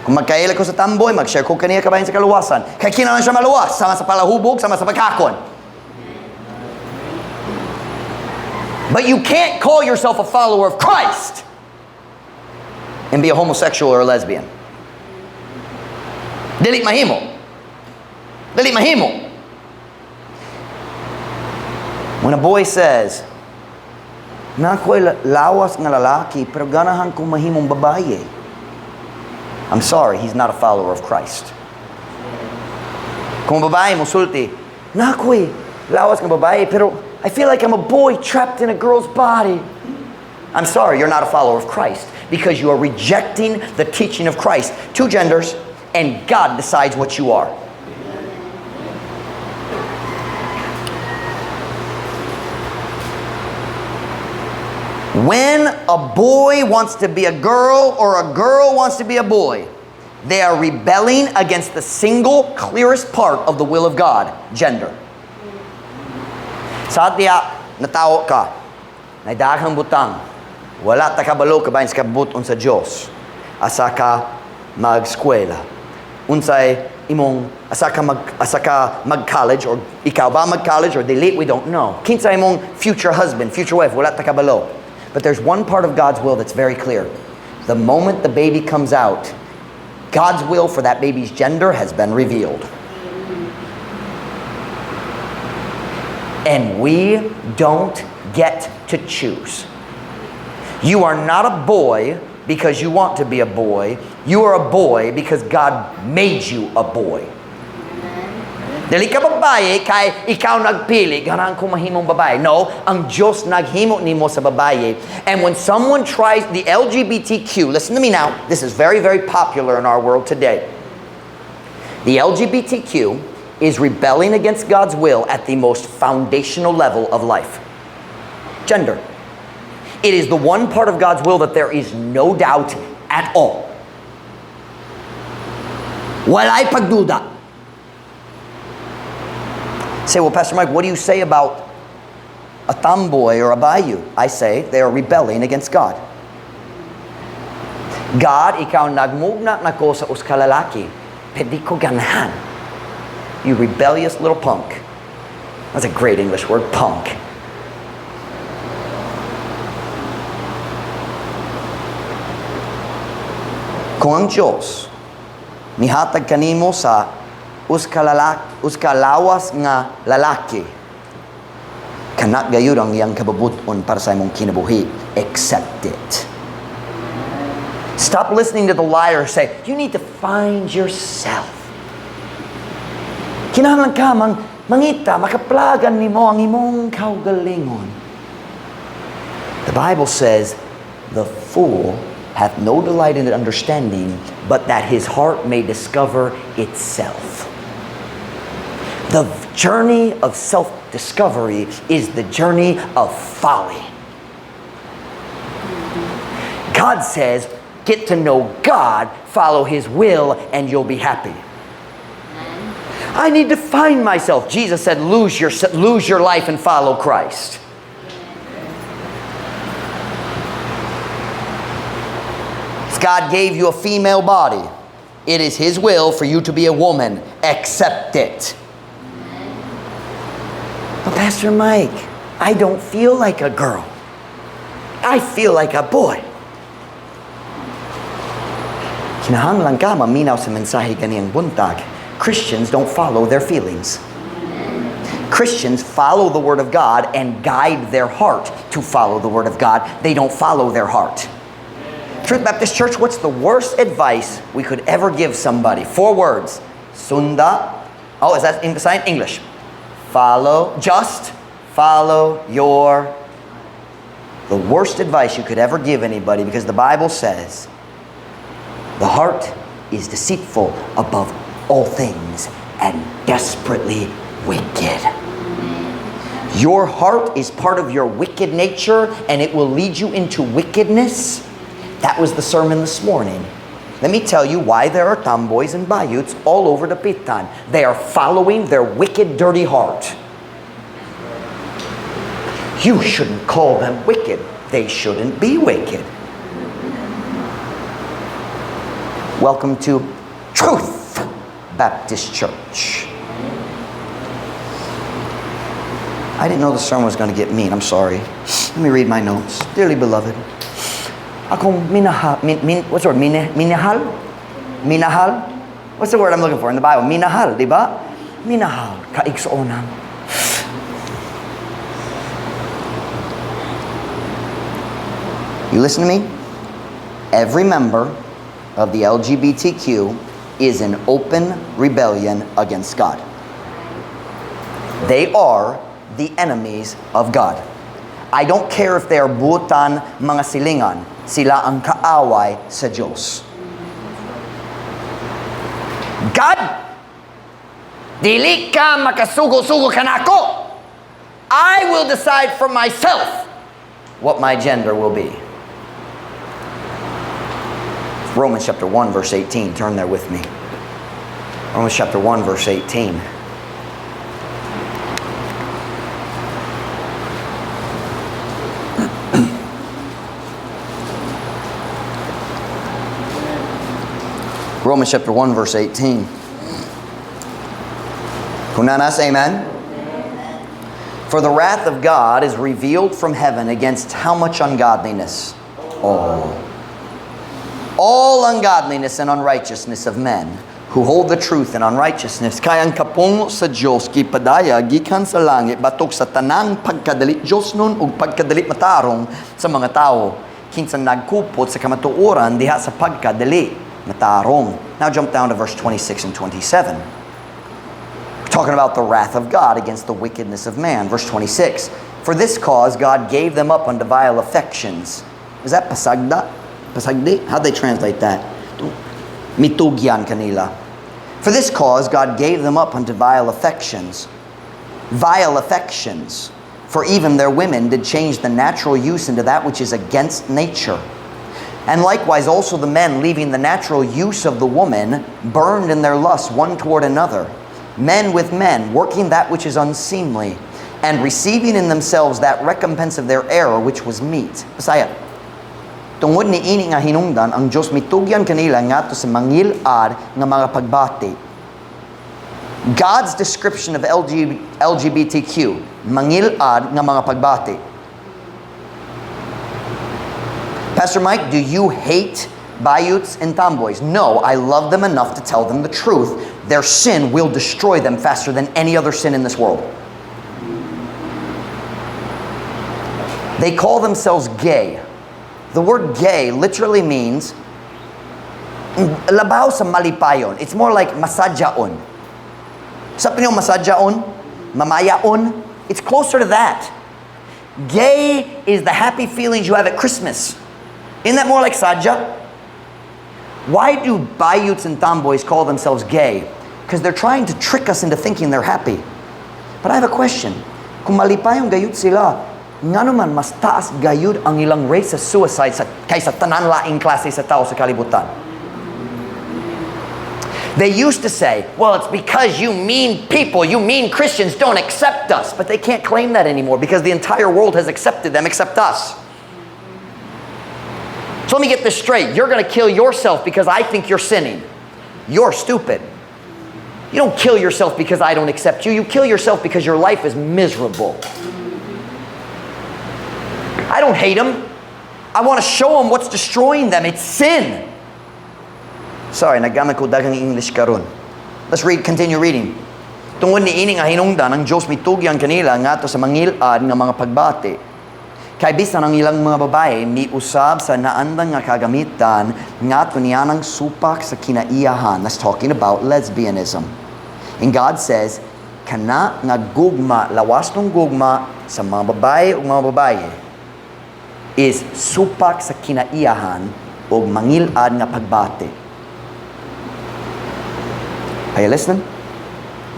Kung magkaila ko sa tamboy, mag-share ko kaniya kabayan sa kaluwasan. Kaya kinalan siya maluwas, sama sa palahubog, sama sa pagkakon. But you can't call yourself a follower of Christ and be a homosexual or a lesbian. Dili mahimo. When a boy says, na ako'y lawas nga lalaki, pero ganahan kong mahimong babae, I'm sorry, he's not a follower of Christ. Kung babae musulti, na ako'y lawas nga babae, pero I feel like I'm a boy trapped in a girl's body. I'm sorry, you're not a follower of Christ, because you are rejecting the teaching of Christ. Two genders, and God decides what you are. When a boy wants to be a girl or a girl wants to be a boy, they are rebelling against the single clearest part of the will of God, gender. Sa diya, natawo ka, naidaghang butang, wala ta kabalo kabayan sa kabuton sa Diyos, asa ka mag-eskwela, unsay imong asa ka mag-college, or ikaw ba mag-college or dili, we don't know. Kinsa imong future husband, future wife, wala ta kabalo. But there's one part of God's will that's very clear. The moment the baby comes out, God's will for that baby's gender has been revealed. And we don't get to choose. You are not a boy because you want to be a boy. You are a boy because God made you a boy. Dili ka babae kay ikaw nagpili, ganaan ko mahimong babae. No, ang Diyos naghimo nimo sa babae. And when someone tries the LGBTQ, listen to me now, this is very, very popular in our world today. The LGBTQ is rebelling against God's will at the most foundational level of life. Gender. It is the one part of God's will that there is no doubt at all. Walay pagduda. Say, well, Pastor Mike, what do you say about a tomboy or a bayu? I say they are rebelling against God. God, ikaw nagmugna na ko sa uskalalaki, pedi ko ganahan. You rebellious little punk. That's a great English word, punk. Kung ang Diyos mihatag kanimo sa uskalawas nga lalaki, kanak gayud ang iyang kababuton para sa imong kinabuhi. Accept it. Stop listening to the liar say, you need to find yourself. Kinahanglan ka mangita, makaplagan nimo ang imong kaugalingon. The Bible says, the fool hath no delight in understanding, but that his heart may discover itself. The journey of self-discovery is the journey of folly. God says, get to know God, follow His will, and you'll be happy. I need to find myself. Jesus said, lose your life and follow Christ. If God gave you a female body, it is His will for you to be a woman. Accept it. But Pastor Mike, I don't feel like a girl. I feel like a boy. Kinahanglan ka maminaw sa mensahe kaniyang buntag. Christians don't follow their feelings. Christians follow the Word of God and guide their heart to follow the Word of God. They don't follow their heart. Truth Baptist Church, what's the worst advice we could ever give somebody? 4 words. Sunda. Oh, is that in sign? English. Just follow your. The worst advice you could ever give anybody, because the Bible says, the heart is deceitful above all things and desperately wicked. Your heart is part of your wicked nature, and it will lead you into wickedness. That was the sermon this morning. Let me tell you why there are tomboys and bayuts all over the pitan. They are following their wicked, dirty heart. You shouldn't call them wicked. They shouldn't be wicked. Welcome to Truth Baptist Church. I didn't know the sermon was going to get mean. I'm sorry. Let me read my notes. Dearly beloved, akong minahal, what's the word? Minahal? Minahal? What's the word I'm looking for in the Bible? Minahal, di ba? Minahal, kaigsuonan. You listen to me? Every member of the LGBTQ is in open rebellion against God. They are the enemies of God. I don't care if they are butan mga silingan. Sila ang kaaway sa Diyos. God, dili ka makasugo-sugo kanako. I will decide for myself what my gender will be. Romans chapter 1 verse 18. Turn there with me. Romans chapter 1 verse 18. Romans chapter 1 verse 18. Kunanas, amen? For the wrath of God is revealed from heaven against how much ungodliness? All ungodliness and unrighteousness of men who hold the truth in unrighteousness. Kaya ang kapungo sa Diyos gipadaya gikan sa langit batok sa tanang pagkadali Diyos nun ug pagkadali matarong sa mga tao kinsa nagkupot sa kamatuoran diha sa pagkadali matarong. Now jump down to verse 26 and 27. We're talking about the wrath of God against the wickedness of man. Verse 26. For this cause God gave them up unto vile affections. Is that pasagda? Pasagdi? How'd they translate that? Mitugyan kanila. For this cause God gave them up unto vile affections. Vile affections. For even their women did change the natural use into that which is against nature. And likewise also the men, leaving the natural use of the woman, burned in their lust one toward another. Men with men, working that which is unseemly, and receiving in themselves that recompense of their error which was meet. Bisaya. Tungod ni ini nga hinungdan, ang Diyos mitugyan kanila ngadto sa mangilad nga mga pagbati. God's description of LGBTQ, mangilad nga mga pagbati. Pastor Mike, do you hate bayuts and tomboys? No, I love them enough to tell them the truth. Their sin will destroy them faster than any other sin in this world. They call themselves gay. The word gay literally means labaw sa malipayon. It's more like masadyaon. Sabi niyo masadyaon? Mamayaon? It's closer to that. Gay is the happy feelings you have at Christmas. Isn't that more like sadya? Why do bayuts and tomboys call themselves gay? Because they're trying to trick us into thinking they're happy. But I have a question. Kung malipayong gayut sila, nga naman mas taas gayud ang ilang rate sa suicide kaysa tanan laing klase sa tao sa kalibutan. They used to say, well, it's because you mean people, you mean Christians don't accept us. But they can't claim that anymore because the entire world has accepted them except us. So let me get this straight. You're going to kill yourself because I think you're sinning. You're stupid. You don't kill yourself because I don't accept you. You kill yourself because your life is miserable. I don't hate them. I want to show them what's destroying them. It's sin. Sorry, nagamit ko daghang English karon. Let's continue reading. Tungod ni ini nga hinungdan ang Diyos mitugyan kanila ngadto sa mangilad nga mga pagbati. Kay bisan ang ilang mga babae miusab sa naandang nga kagamitan ngadto niyanang supak sa kinaiyahan. That's talking about lesbianism. And God says, kana nga gugma, lawas ng gugma sa mga babae o mga babae is supak sa kinaiyahan o mangilad nga pagbati. Are you listening?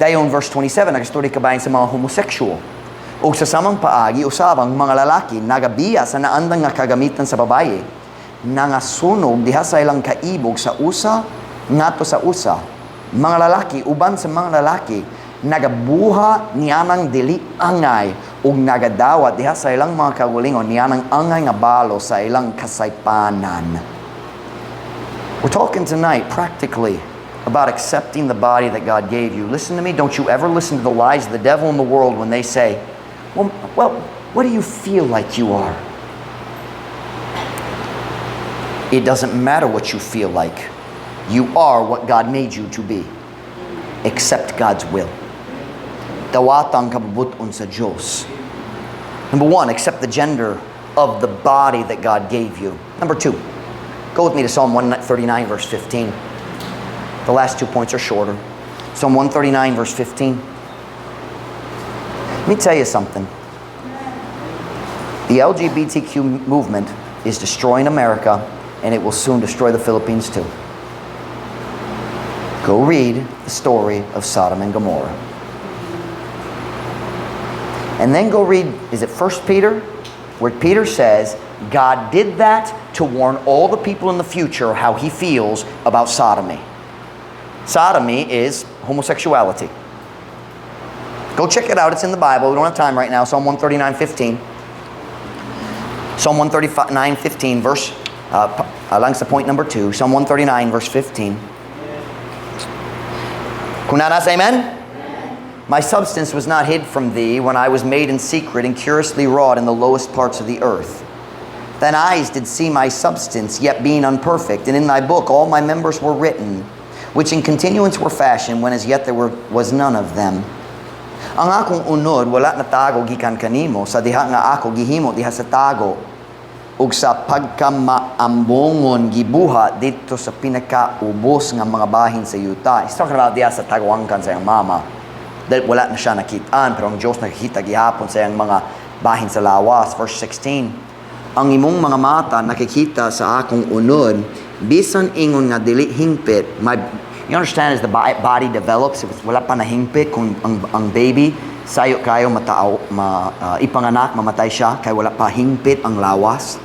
Dayon verse 27, nagstory kabayan sa mga homosexual. O sa samang paagi, usabang mga lalaki nagabiya sa naandang nga kagamitan sa babae, nangasunog diha sa ilang kaibog sa usa, ngato sa usa. Mga lalaki, uban sa mga lalaki, nagabuha niyanang dili angay, ug nagadawat diha sa ilang mga kagulingon niyanang angay nga balo sa ilang kasaypanan. We're talking tonight practically about accepting the body that God gave you. Listen to me, don't you ever listen to the lies of the devil in the world when they say, well, what do you feel like you are? It doesn't matter what you feel like. You are what God made you to be. Accept God's will. Dawatang kabubuton sa Diyos. Number one, accept the gender of the body that God gave you. Number two, go with me to Psalm 139, verse 15. The last 2 points are shorter. Psalm 139, verse 15. Let me tell you something. The LGBTQ movement is destroying America, and it will soon destroy the Philippines too. Go read the story of Sodom and Gomorrah. And then go read, is it 1 Peter? Where Peter says, God did that to warn all the people in the future how he feels about sodomy. Sodomy is homosexuality. Go check it out. It's in the Bible. We don't have time right now. Psalm 139:15. Psalm 139:15, verse, lang sa point number 2. Psalm 139, verse 15. Kung nanas, amen? My substance was not hid from thee when I was made in secret and curiously wrought in the lowest parts of the earth. Thine eyes did see my substance, yet being unperfect, and in thy book all my members were written, which in continuance were fashioned, when as yet there was none of them. Ang akong unod wala natago gikan kanimo, sa diha nga ako gihimo diha sa tago, ug sa pagkamaambongon gibuha dito sa pinakaubos nga mga bahin sa yuta. He's talking about diha sa taguangkan sa iyang mama. Dahil wala na siya nakitaan, pero ang Diyos nakikita gihapon sa iyang mga bahin sa lawas. Verse 16. Ang imong mga mata nakikita sa akong unod, bisan ingon nga dili hingpit. You understand, as the body develops, if wala pa na hingpit, kung ang baby, sayo kayo ipanganak, mamatay siya, kaya wala pa hingpit ang lawas.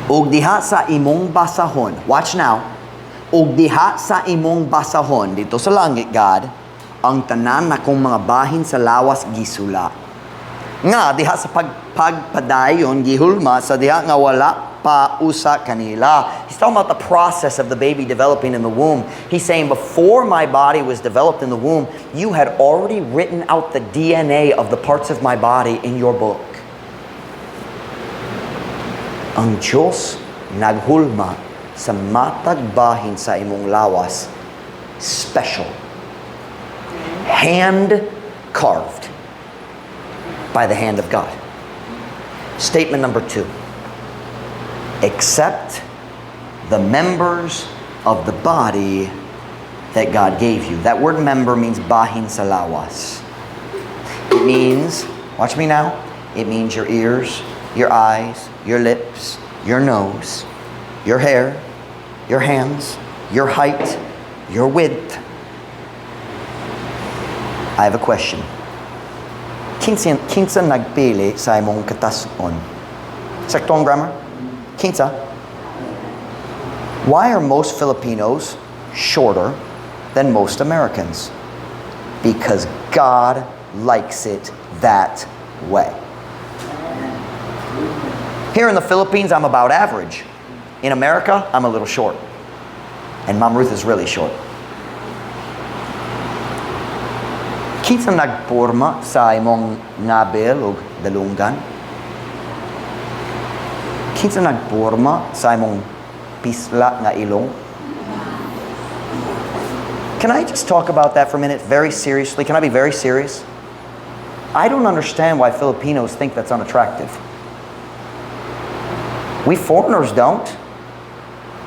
Og diha sa imong basahon, watch now, og diha sa imong basahon, dito sa langit, God, ang tanan na kong mga bahin sa lawas gisula. Nga diha sa pagpadayon gihulma sa diha nga wala pa usa kanila. He's talking about the process of the baby developing in the womb. He's saying, before my body was developed in the womb, you had already written out the DNA of the parts of my body in your book. Ang Diyos naghulma sa matag bahin sa imong lawas, special, hand carved by the hand of God. Statement number 2. Accept the members of the body that God gave you. That word member means bahin sa lawas. It means, watch me now, it means your ears, your eyes, your lips, your nose, your hair, your hands, your height, your width. I have a question. Kinsa nagpili sa imong katason? Sakto ang grammar? Kinsa? Why are most Filipinos shorter than most Americans? Because God likes it that way. Here in the Philippines, I'm about average. In America, I'm a little short. And Mom Ruth is really short. Kinsa nagporma sa imong nabel o dalungan? Kinsa nagporma sa imong pisla nga ilong? Can I just talk about that for a minute very seriously? Can I be very serious? I don't understand why Filipinos think that's unattractive. We foreigners don't.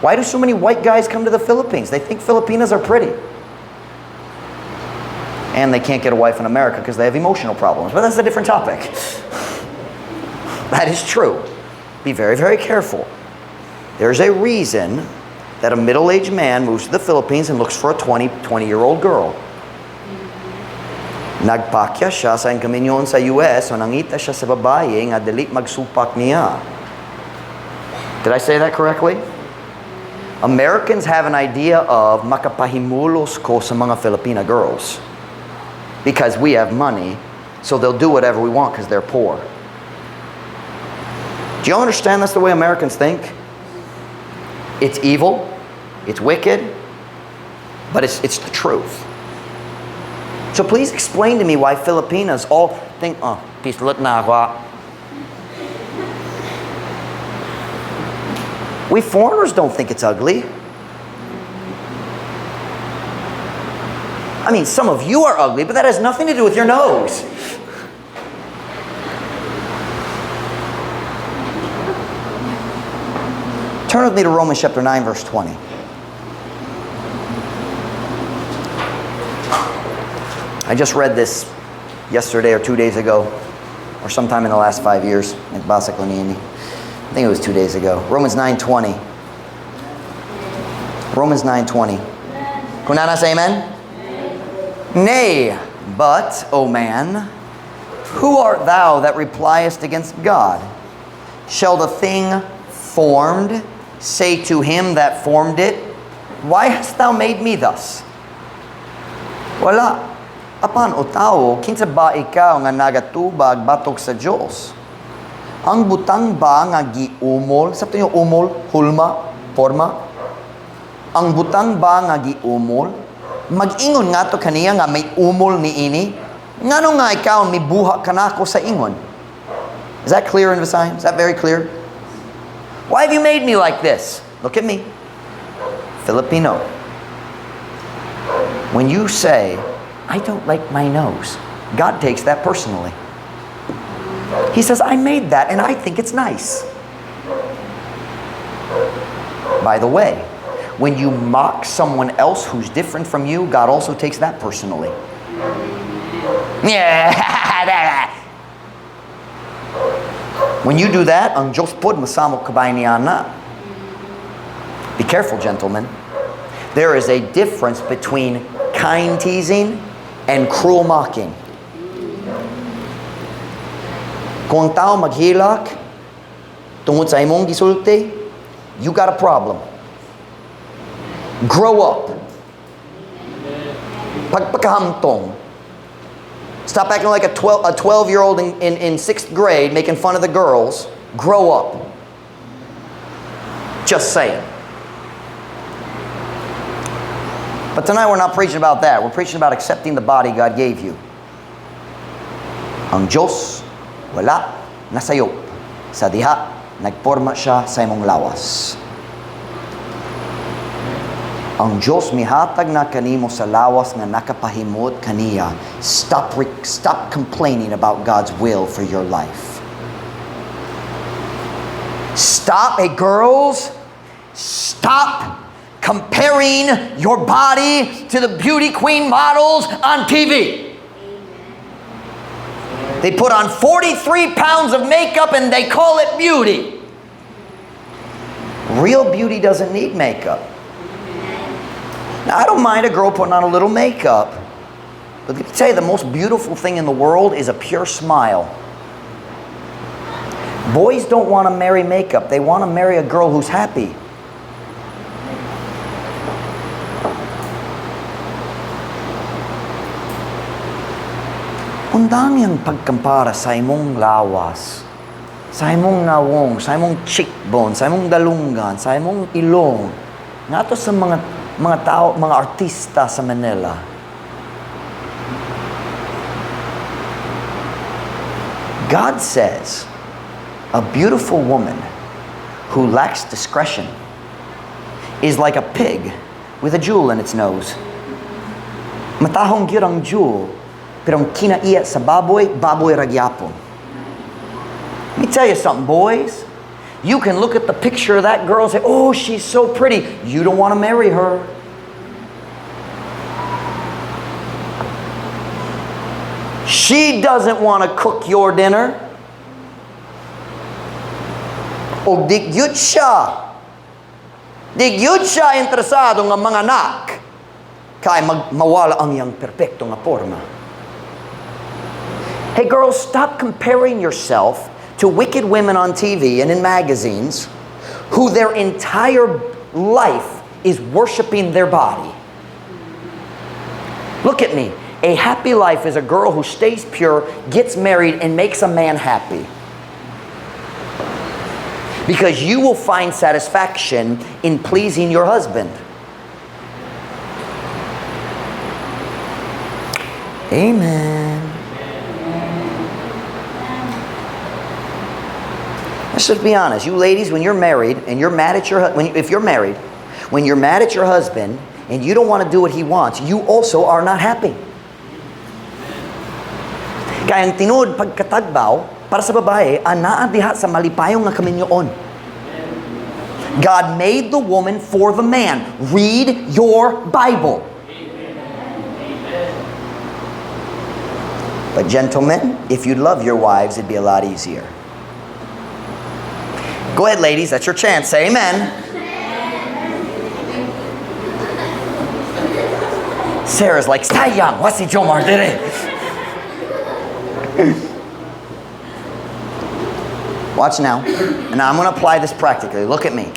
Why do so many white guys come to the Philippines? They think Filipinas are pretty. And they can't get a wife in America because they have emotional problems. But that's a different topic. That is true. Be very, very careful. There's a reason that a middle-aged man moves to the Philippines and looks for a 20-year-old girl. Nagpakya siya sa inkaminyon sa US o nangita siya sa babae nga dili magsupak niya. Did I say that correctly? Americans have an idea of makapahimulos ko sa mga Filipina girls. Because we have money, so they'll do whatever we want because they're poor. Do you understand that's the way Americans think? It's evil, it's wicked, but it's the truth. So please explain to me why Filipinas all think, oh, pislut na ako. We foreigners don't think it's ugly. I mean, some of you are ugly, but that has nothing to do with your nose. Turn with me to Romans chapter 9, verse 20. I just read this yesterday or 2 days ago, or sometime in the last 5 years. Nagbasa ko niini. I think it was 2 days ago. Romans 9:20. Romans 9:20. Kunana say amen? Nay, but, O man, who art thou that repliest against God? Shall the thing formed say to him that formed it, why hast thou made me thus? Wala. Apan o tao, kinsa ba ikaw nga nagatubag batok sa Diyos? Ang butang ba nga giumol, sabto yung umol, hulma, forma? Ang butang ba nga giumol, Mag-ingon nga to kaniya nga may umol ni ini. Ngano nga ikaw may buha kanako sa ingon? Is that clear in Visayas? Is that very clear? Why have you made me like this? Look at me. Filipino. When you say, I don't like my nose, God takes that personally. He says, I made that and I think it's nice. By the way, when you mock someone else who's different from you, God also takes that personally. When you do that, ang Diyos pod masamok kabay niya na. Be careful, gentlemen. There is a difference between kind teasing and cruel mocking. Kung ang tao maghilak tungod sa imong gisulti, you got a problem. Grow up. Pagpakahamtong. Stop acting like a 12-year-old in 6th grade making fun of the girls. Grow up. Just saying. But tonight we're not preaching about that. We're preaching about accepting the body God gave you. Ang Diyos, wala na sayop. Sa diha, nagporma siya sa imong lawas. Ang Diyos mihatag na kanimo sa lawas nga nakapahimot kaniya. Stop complaining about God's will for your life. Stop, hey girls, stop comparing your body to the beauty queen models on TV. They put on 43 pounds of makeup and they call it beauty. Real beauty doesn't need makeup. Now, I don't mind a girl putting on a little makeup, but let me tell you, the most beautiful thing in the world is a pure smile. Boys don't want to marry makeup. They want to marry a girl who's happy. Undang yung pagkampara sa imong lawas, sa imong nawong, sa imong cheekbone, sa imong dalungan, sa imong ilong. Nga to sa mga tao, mga artista sa Manila. God says, a beautiful woman who lacks discretion is like a pig with a jewel in its nose. Matahong gyud ang jewel, pero ang kinaiya sa baboy, baboy ragyapon. Let me tell you something, boys. You can look at the picture of that girl and say, oh, she's so pretty. You don't want to marry her. She doesn't want to cook your dinner. O digyut siya. Digyut siya interesado ng mga anak. Kaya mawala ang iyang perpekto nga forma. Hey girls, stop comparing yourself to wicked women on TV and in magazines who their entire life is worshiping their body. Look at me. A happy life is a girl who stays pure, gets married, and makes a man happy. Because you will find satisfaction in pleasing your husband. Amen. Let's just be honest. You ladies, when you're married and you're mad at your if you're married, when you're mad at your husband and you don't want to do what he wants, you also are not happy. Kaya ang tinuod pagkatagbaw para sa babae, anaa diha sa malipayong nga kaminyoon. God made the woman for the man. Read your Bible. But gentlemen, if you love your wives, it'd be a lot easier. Go ahead, ladies. That's your chance. Say amen. Sarah's like, sayang, what's si Jomar dire? Watch now. And now I'm going to apply this practically. Look at me.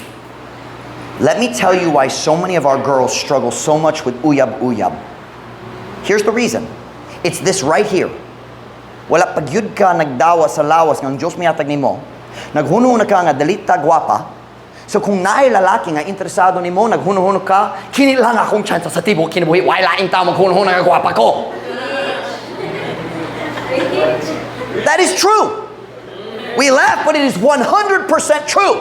Let me tell you why so many of our girls struggle so much with uyab-uyab. Here's the reason. It's this right here. Wala pagyud ka nagdawa sa lawas ng Diyos mihatag nimo. Naghuno na ka nga dalita gwapa, So kung naay lalaki nga interesado nimo, naghuno-huno ka, kini lang akong chance sa tibo, kinabuhi, why laing tao maghuno-huno nga gwapa ko. That is true. We laugh, but it is 100% true.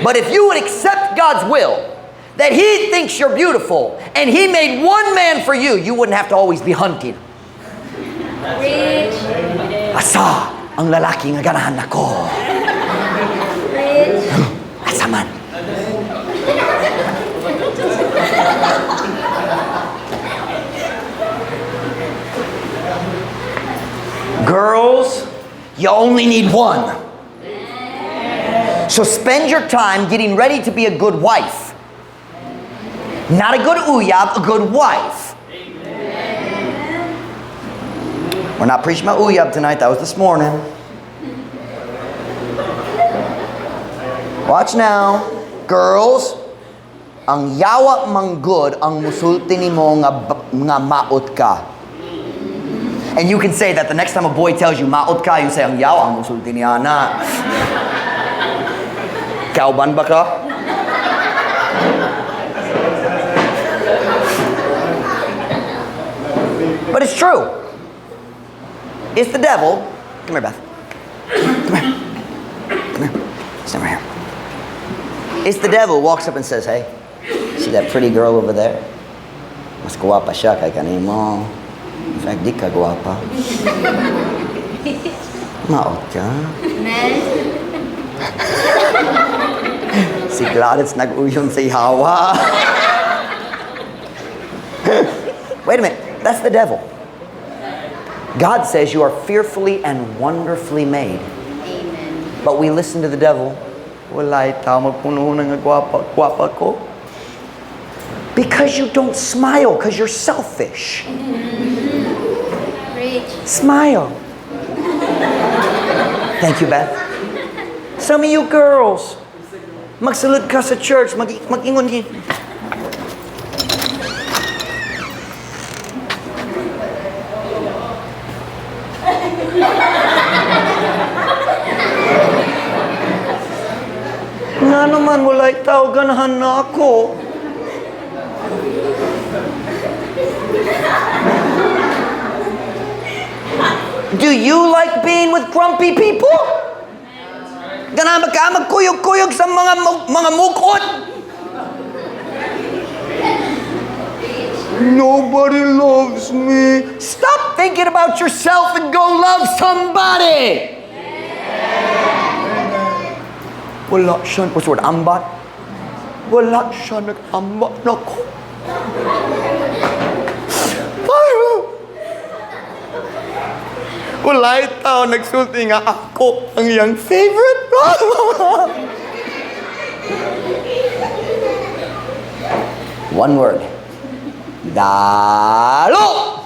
But if you would accept God's will, that He thinks you're beautiful, and He made one man for you, you wouldn't have to always be hunting. Asa ang lalaki nga ganahan nako. Asa man. Girls, you only need one. So spend your time getting ready to be a good wife. Not a good uyab, a good wife. We're not preaching about uyab tonight. That was this morning. Watch now. Girls, ang yawa mang good, ang musulti nimo nga maot ka. And you can say that the next time a boy tells you maot ka, you say ang yawa ang musulti niya na. Kauban ba ka? But it's true. It's the devil. Come here, Beth. Come here. Come here. Stand right here. It's the devil walks up and says, hey, see that pretty girl over there? Mas guwapa siya kay kanimo. In fact, di ka guwapa. Maot ka. Si Gladys nag-uyon sa ihawa. Wait a minute. That's the devil. God says you are fearfully and wonderfully made. Amen. But we listen to the devil. Walay tao magpuno nga gwapa ko. Because you don't smile, because you're selfish. Smile. Thank you, Beth. Some of you girls, magsalud ka sa church, mag-ingon ki. Nga naman, walay tao, ganahan na ako. Do you like being with grumpy people? Ganahan ka magkuyog-kuyog sa mga mukot? Nobody loves me. Stop thinking about yourself and go love somebody. Wala siya, what's the word, ambat? Wala siya nag-ambat na ko. Wala itaw nagsulti nga ako ang iyang favorite. One word. Dalo!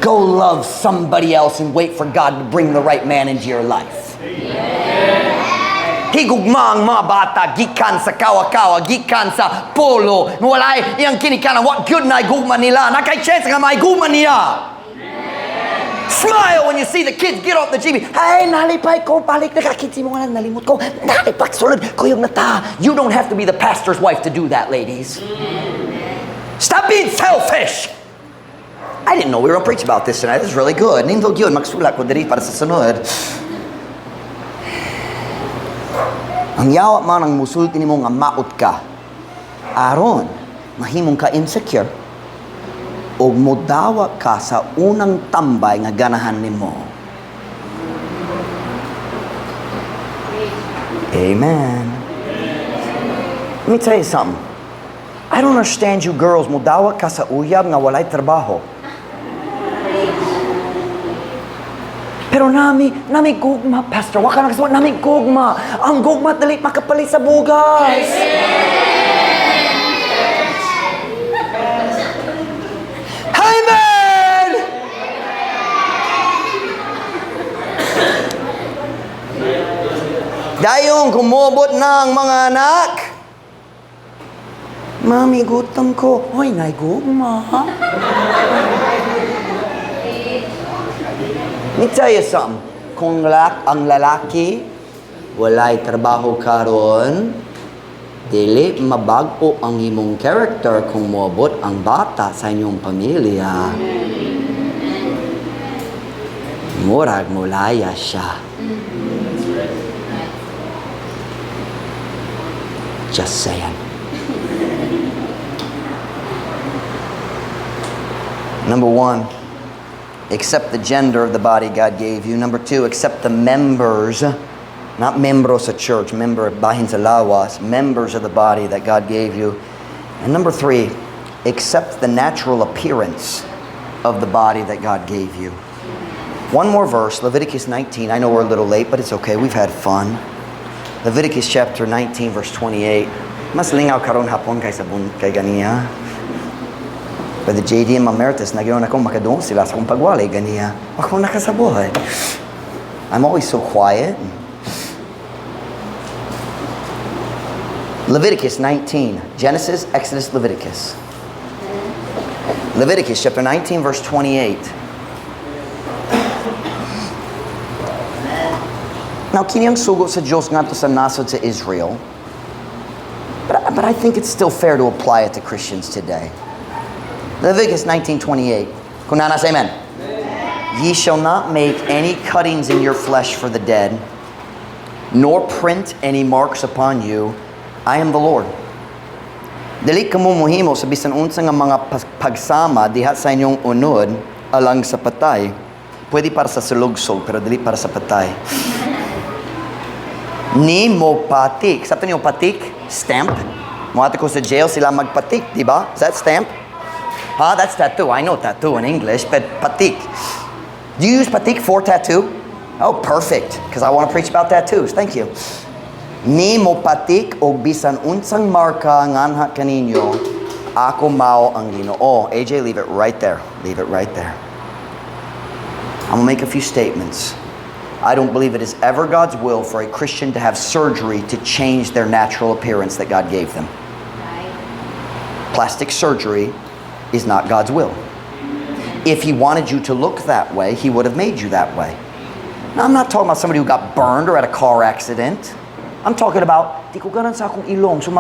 Go love somebody else and wait for God to bring the right man into your life. Higugma ang mga bata, gikan sa kawa-kawa, gikan sa polo, walay iyang kinikanan, what good na igugma nila, nakay chance nga maigugma niya. Smile when you see the kids get off the jeep. Hey, nalipay ko, balik na kakitsi mo nga nalimot ko, nalipay, sulod ko yung nata. You don't have to be the pastor's wife to do that, ladies. Stop being selfish. I didn't know we were going to preach about this tonight. This is really good. Nindog yun, magsulat ko diri para sa sunod. Ang yawa man ang musulti nimo nga maot ka. Aron, mahimong ka insecure o modawa ka sa unang tambay nga ganahan nimo. Amen. Let me tell you something. I don't understand you girls, modawa ka sa uyab nga walay trabaho. Pero nami gugma, Pastor. Waka na kasi nami gugma. Ang gugma dali makapalit sa bugas. Amen! Dayong kumubot na ang mga anak. Mami, gutom ko. Hoy, nay gugma. Let me tell you something. Kung ang lalaki walay trabaho karon, dili mabag-o ang imong character kung moabot ang bata sa inyong pamilya. Murag mulaya siya. Just saying. Number 1, accept the gender of the body God gave you. Number 2, accept the members, not membros sa church, member bahin sa lawas, members of the body that God gave you. And number 3, accept the natural appearance of the body that God gave you. One more verse, Leviticus 19. I know we're a little late, but it's okay. We've had fun. Leviticus chapter 19, verse 28. Mas lingaw karon hapon kay ganiya. Brother JD and Mameritus, nagyon akong makadung sila sa kong pagwalay ganiya. Ako nakasabuhay. I'm always so quiet. Leviticus 19. Genesis, Exodus, Leviticus. Leviticus chapter 19, verse 28. Now, kini ang sugo sa Diyos nga to sa nasod sa Israel. But I think it's still fair to apply it to Christians today. Leviticus 19:28. Kung nanas, amen. Ye shall not make any cuttings in your flesh for the dead, nor print any marks upon you. I am the Lord. Dili kamo mohimo sa bisan unsa nga mga pagsama diha sa inyong unod alang sa patay. Pwede para sa sulugsog, pero dili para sa patay. Ni mo patik. Sabi niyo patik? Stamp. Muati ko sa jail sila magpatik, di ba? Is that stamp? That's tattoo. I know tattoo in English, but patik. Do you use patik for tattoo? Oh, perfect. Because I want to preach about tattoos. Thank you. Ni mo patik o bisan unsang marka nganha kaninyo, ako mao ang Ginoo. AJ, leave it right there. Leave it right there. I'm going to make a few statements. I don't believe it is ever God's will for a Christian to have surgery to change their natural appearance that God gave them. Plastic surgery is not God's will. If He wanted you to look that way, He would have made you that way. Now, I'm not talking about somebody who got burned or had a car accident. I'm talking about, di ko ganan sa akong ilong, so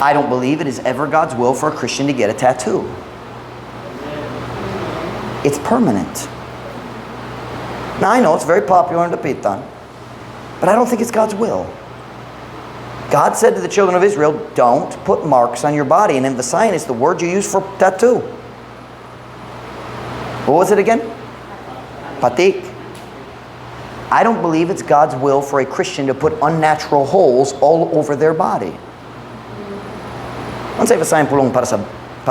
I don't believe it is ever God's will for a Christian to get a tattoo. It's permanent. Now, I know it's very popular in Dapitan, but I don't think it's God's will. God said to the children of Israel, don't put marks on your body. And in Visayan, it's the word you use for tattoo. What was it again? Patik. I don't believe it's God's will for a Christian to put unnatural holes all over their body. Ano sa Visayan pulong para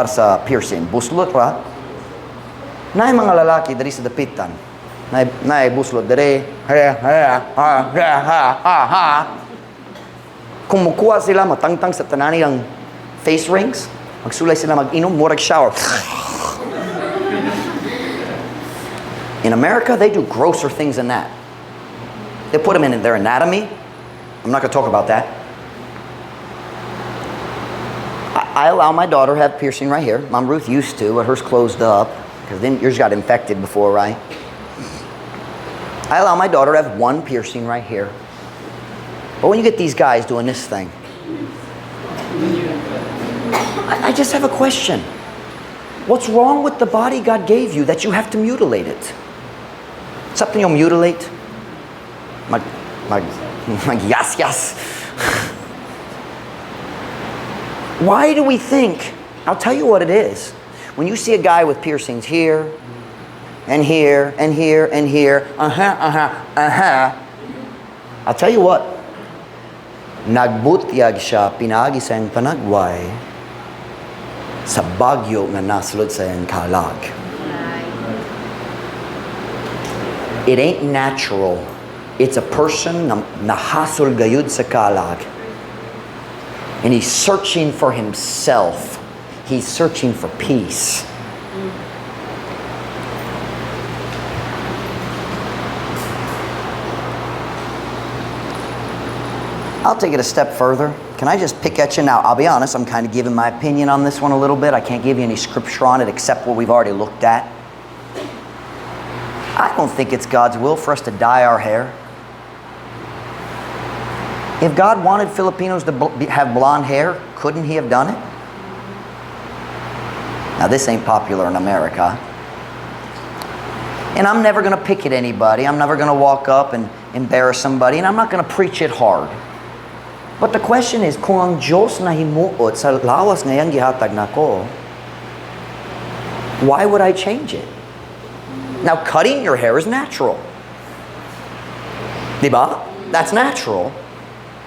sa piercing? Buslot ra. Naay mga lalaki dari sa dapitan. Naay buslot dari. Kung mukuha sila, matangtang sa tanani ang face rings, magsulay sila mag-inom, murag shower. In America, they do grosser things than that. They put them in their anatomy. I'm not going to talk about that. I allow my daughter to have piercing right here. Mom Ruth used to, but hers closed up. Because then yours got infected before, right? I allow my daughter to have one piercing right here. But when you get these guys doing this thing, I just have a question. What's wrong with the body God gave you that you have to mutilate it? Something you'll mutilate? Yes. Why do we think? I'll tell you what it is. When you see a guy with piercings here, and here, and here, and here, I'll tell you what. Nagbutyag siya, pinagi sa iyang panagway, sa bagyo nga nasulod sa iyang kalag. It ain't natural. It's a person na nahasol gayud sa kalag. And he's searching for himself. He's searching for peace. I'll take it a step further. Can I just pick at you now? I'll be honest, I'm kind of giving my opinion on this one a little bit. I can't give you any scripture on it except what we've already looked at. I don't think it's God's will for us to dye our hair. If God wanted Filipinos to have blonde hair, couldn't He have done it? Now, this ain't popular in America. And I'm never going to pick at anybody. I'm never going to walk up and embarrass somebody. And I'm not going to preach it hard. But the question is, kung ang Diyos na himuot sa lawas ngayang gihatag nako, why would I change it? Now, cutting your hair is natural. Diba? That's natural.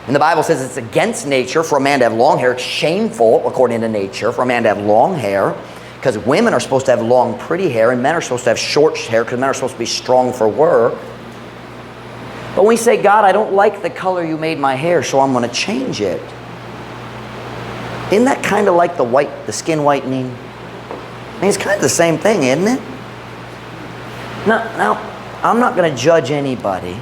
And the Bible says it's against nature for a man to have long hair. It's shameful, according to nature, for a man to have long hair. Because women are supposed to have long, pretty hair, and men are supposed to have short hair because men are supposed to be strong for work. But when we say, God, I don't like the color you made my hair, so I'm going to change it. Isn't that kind of like the skin whitening? I mean, it's kind of the same thing, isn't it? Now, I'm not going to judge anybody.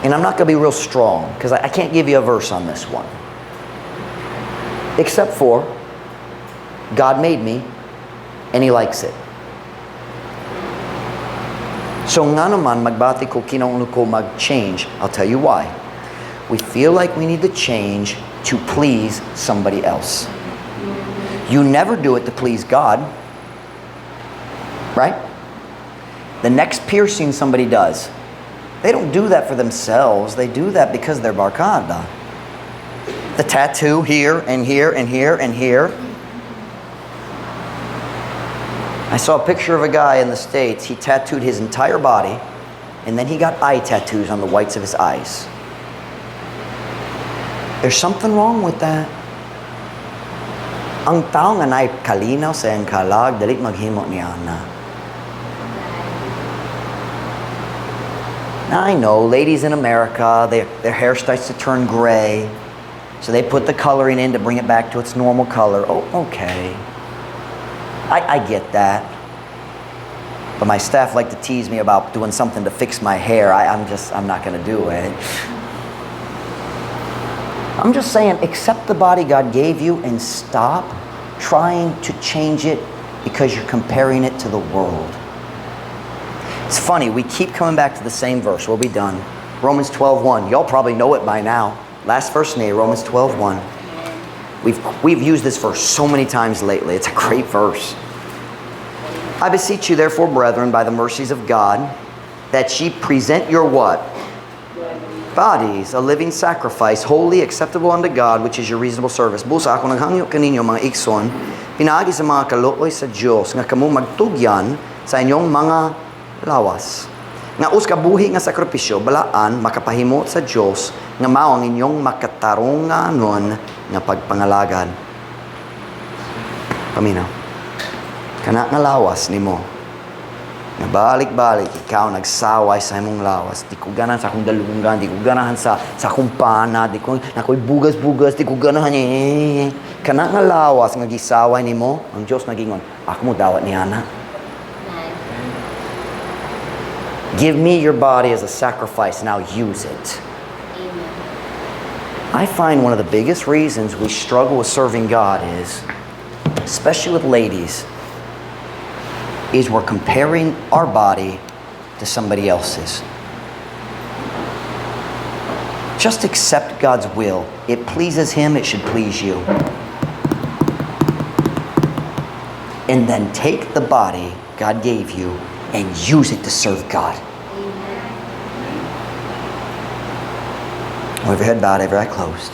And I'm not going to be real strong because I can't give you a verse on this one. Except for God made me and He likes it. So nga naman magbati ko kinauno ko mag-change. I'll tell you why. We feel like we need to change to please somebody else. You never do it to please God. Right? The next piercing somebody does, they don't do that for themselves. They do that because they're barkada. The tattoo here and here and here and here. I saw a picture of a guy in the States. He tattooed his entire body, and then he got eye tattoos on the whites of his eyes. There's something wrong with that. Ang tao nga na'y kalinaw sa iyang kalag, dalit maghimo niya na. Now I know, ladies in America, their hair starts to turn gray, so they put the coloring in to bring it back to its normal color. Oh, okay. I get that. But my staff like to tease me about doing something to fix my hair. I'm not going to do it. I'm just saying, accept the body God gave you and stop trying to change it because you're comparing it to the world. It's funny, we keep coming back to the same verse. We'll be done. Romans 12:1. Y'all probably know it by now. Last verse in here, Romans 12:1. We've used this verse so many times lately. It's a great verse. I beseech you, therefore, brethren, by the mercies of God, that ye present your what? Bodies, a living sacrifice, holy, acceptable unto God, which is your reasonable service. Busa ako naghangyo kaninyo mga ikson, pinaagi sa mga kalooy sa Diyos, nga kamo magtugyan sa inyong mga lawas. Nga us kabuhi nga sakripisyo, balaan, makapahimo sa Diyos, nga mao ang inyong makatarunganon nga pagpangalagan. Paminaw. Kana nga lawas nimo. Nga balik-balik, ikaw nagsaway sa imong lawas. Di ko ganahan sa akong dalungan, di ko ganahan sa akong pana, di ko nakoy bugas-bugas, di ko ganahan eh. Kana nga lawas nga gisaway nimo, ang Diyos nagingon, ako mo dawat ni ana. Give me your body as a sacrifice, now use it. I find one of the biggest reasons we struggle with serving God is, especially with ladies, is we're comparing our body to somebody else's. Just accept God's will. It pleases Him, it should please you. And then take the body God gave you and use it to serve God. With your head bowed, every eye closed.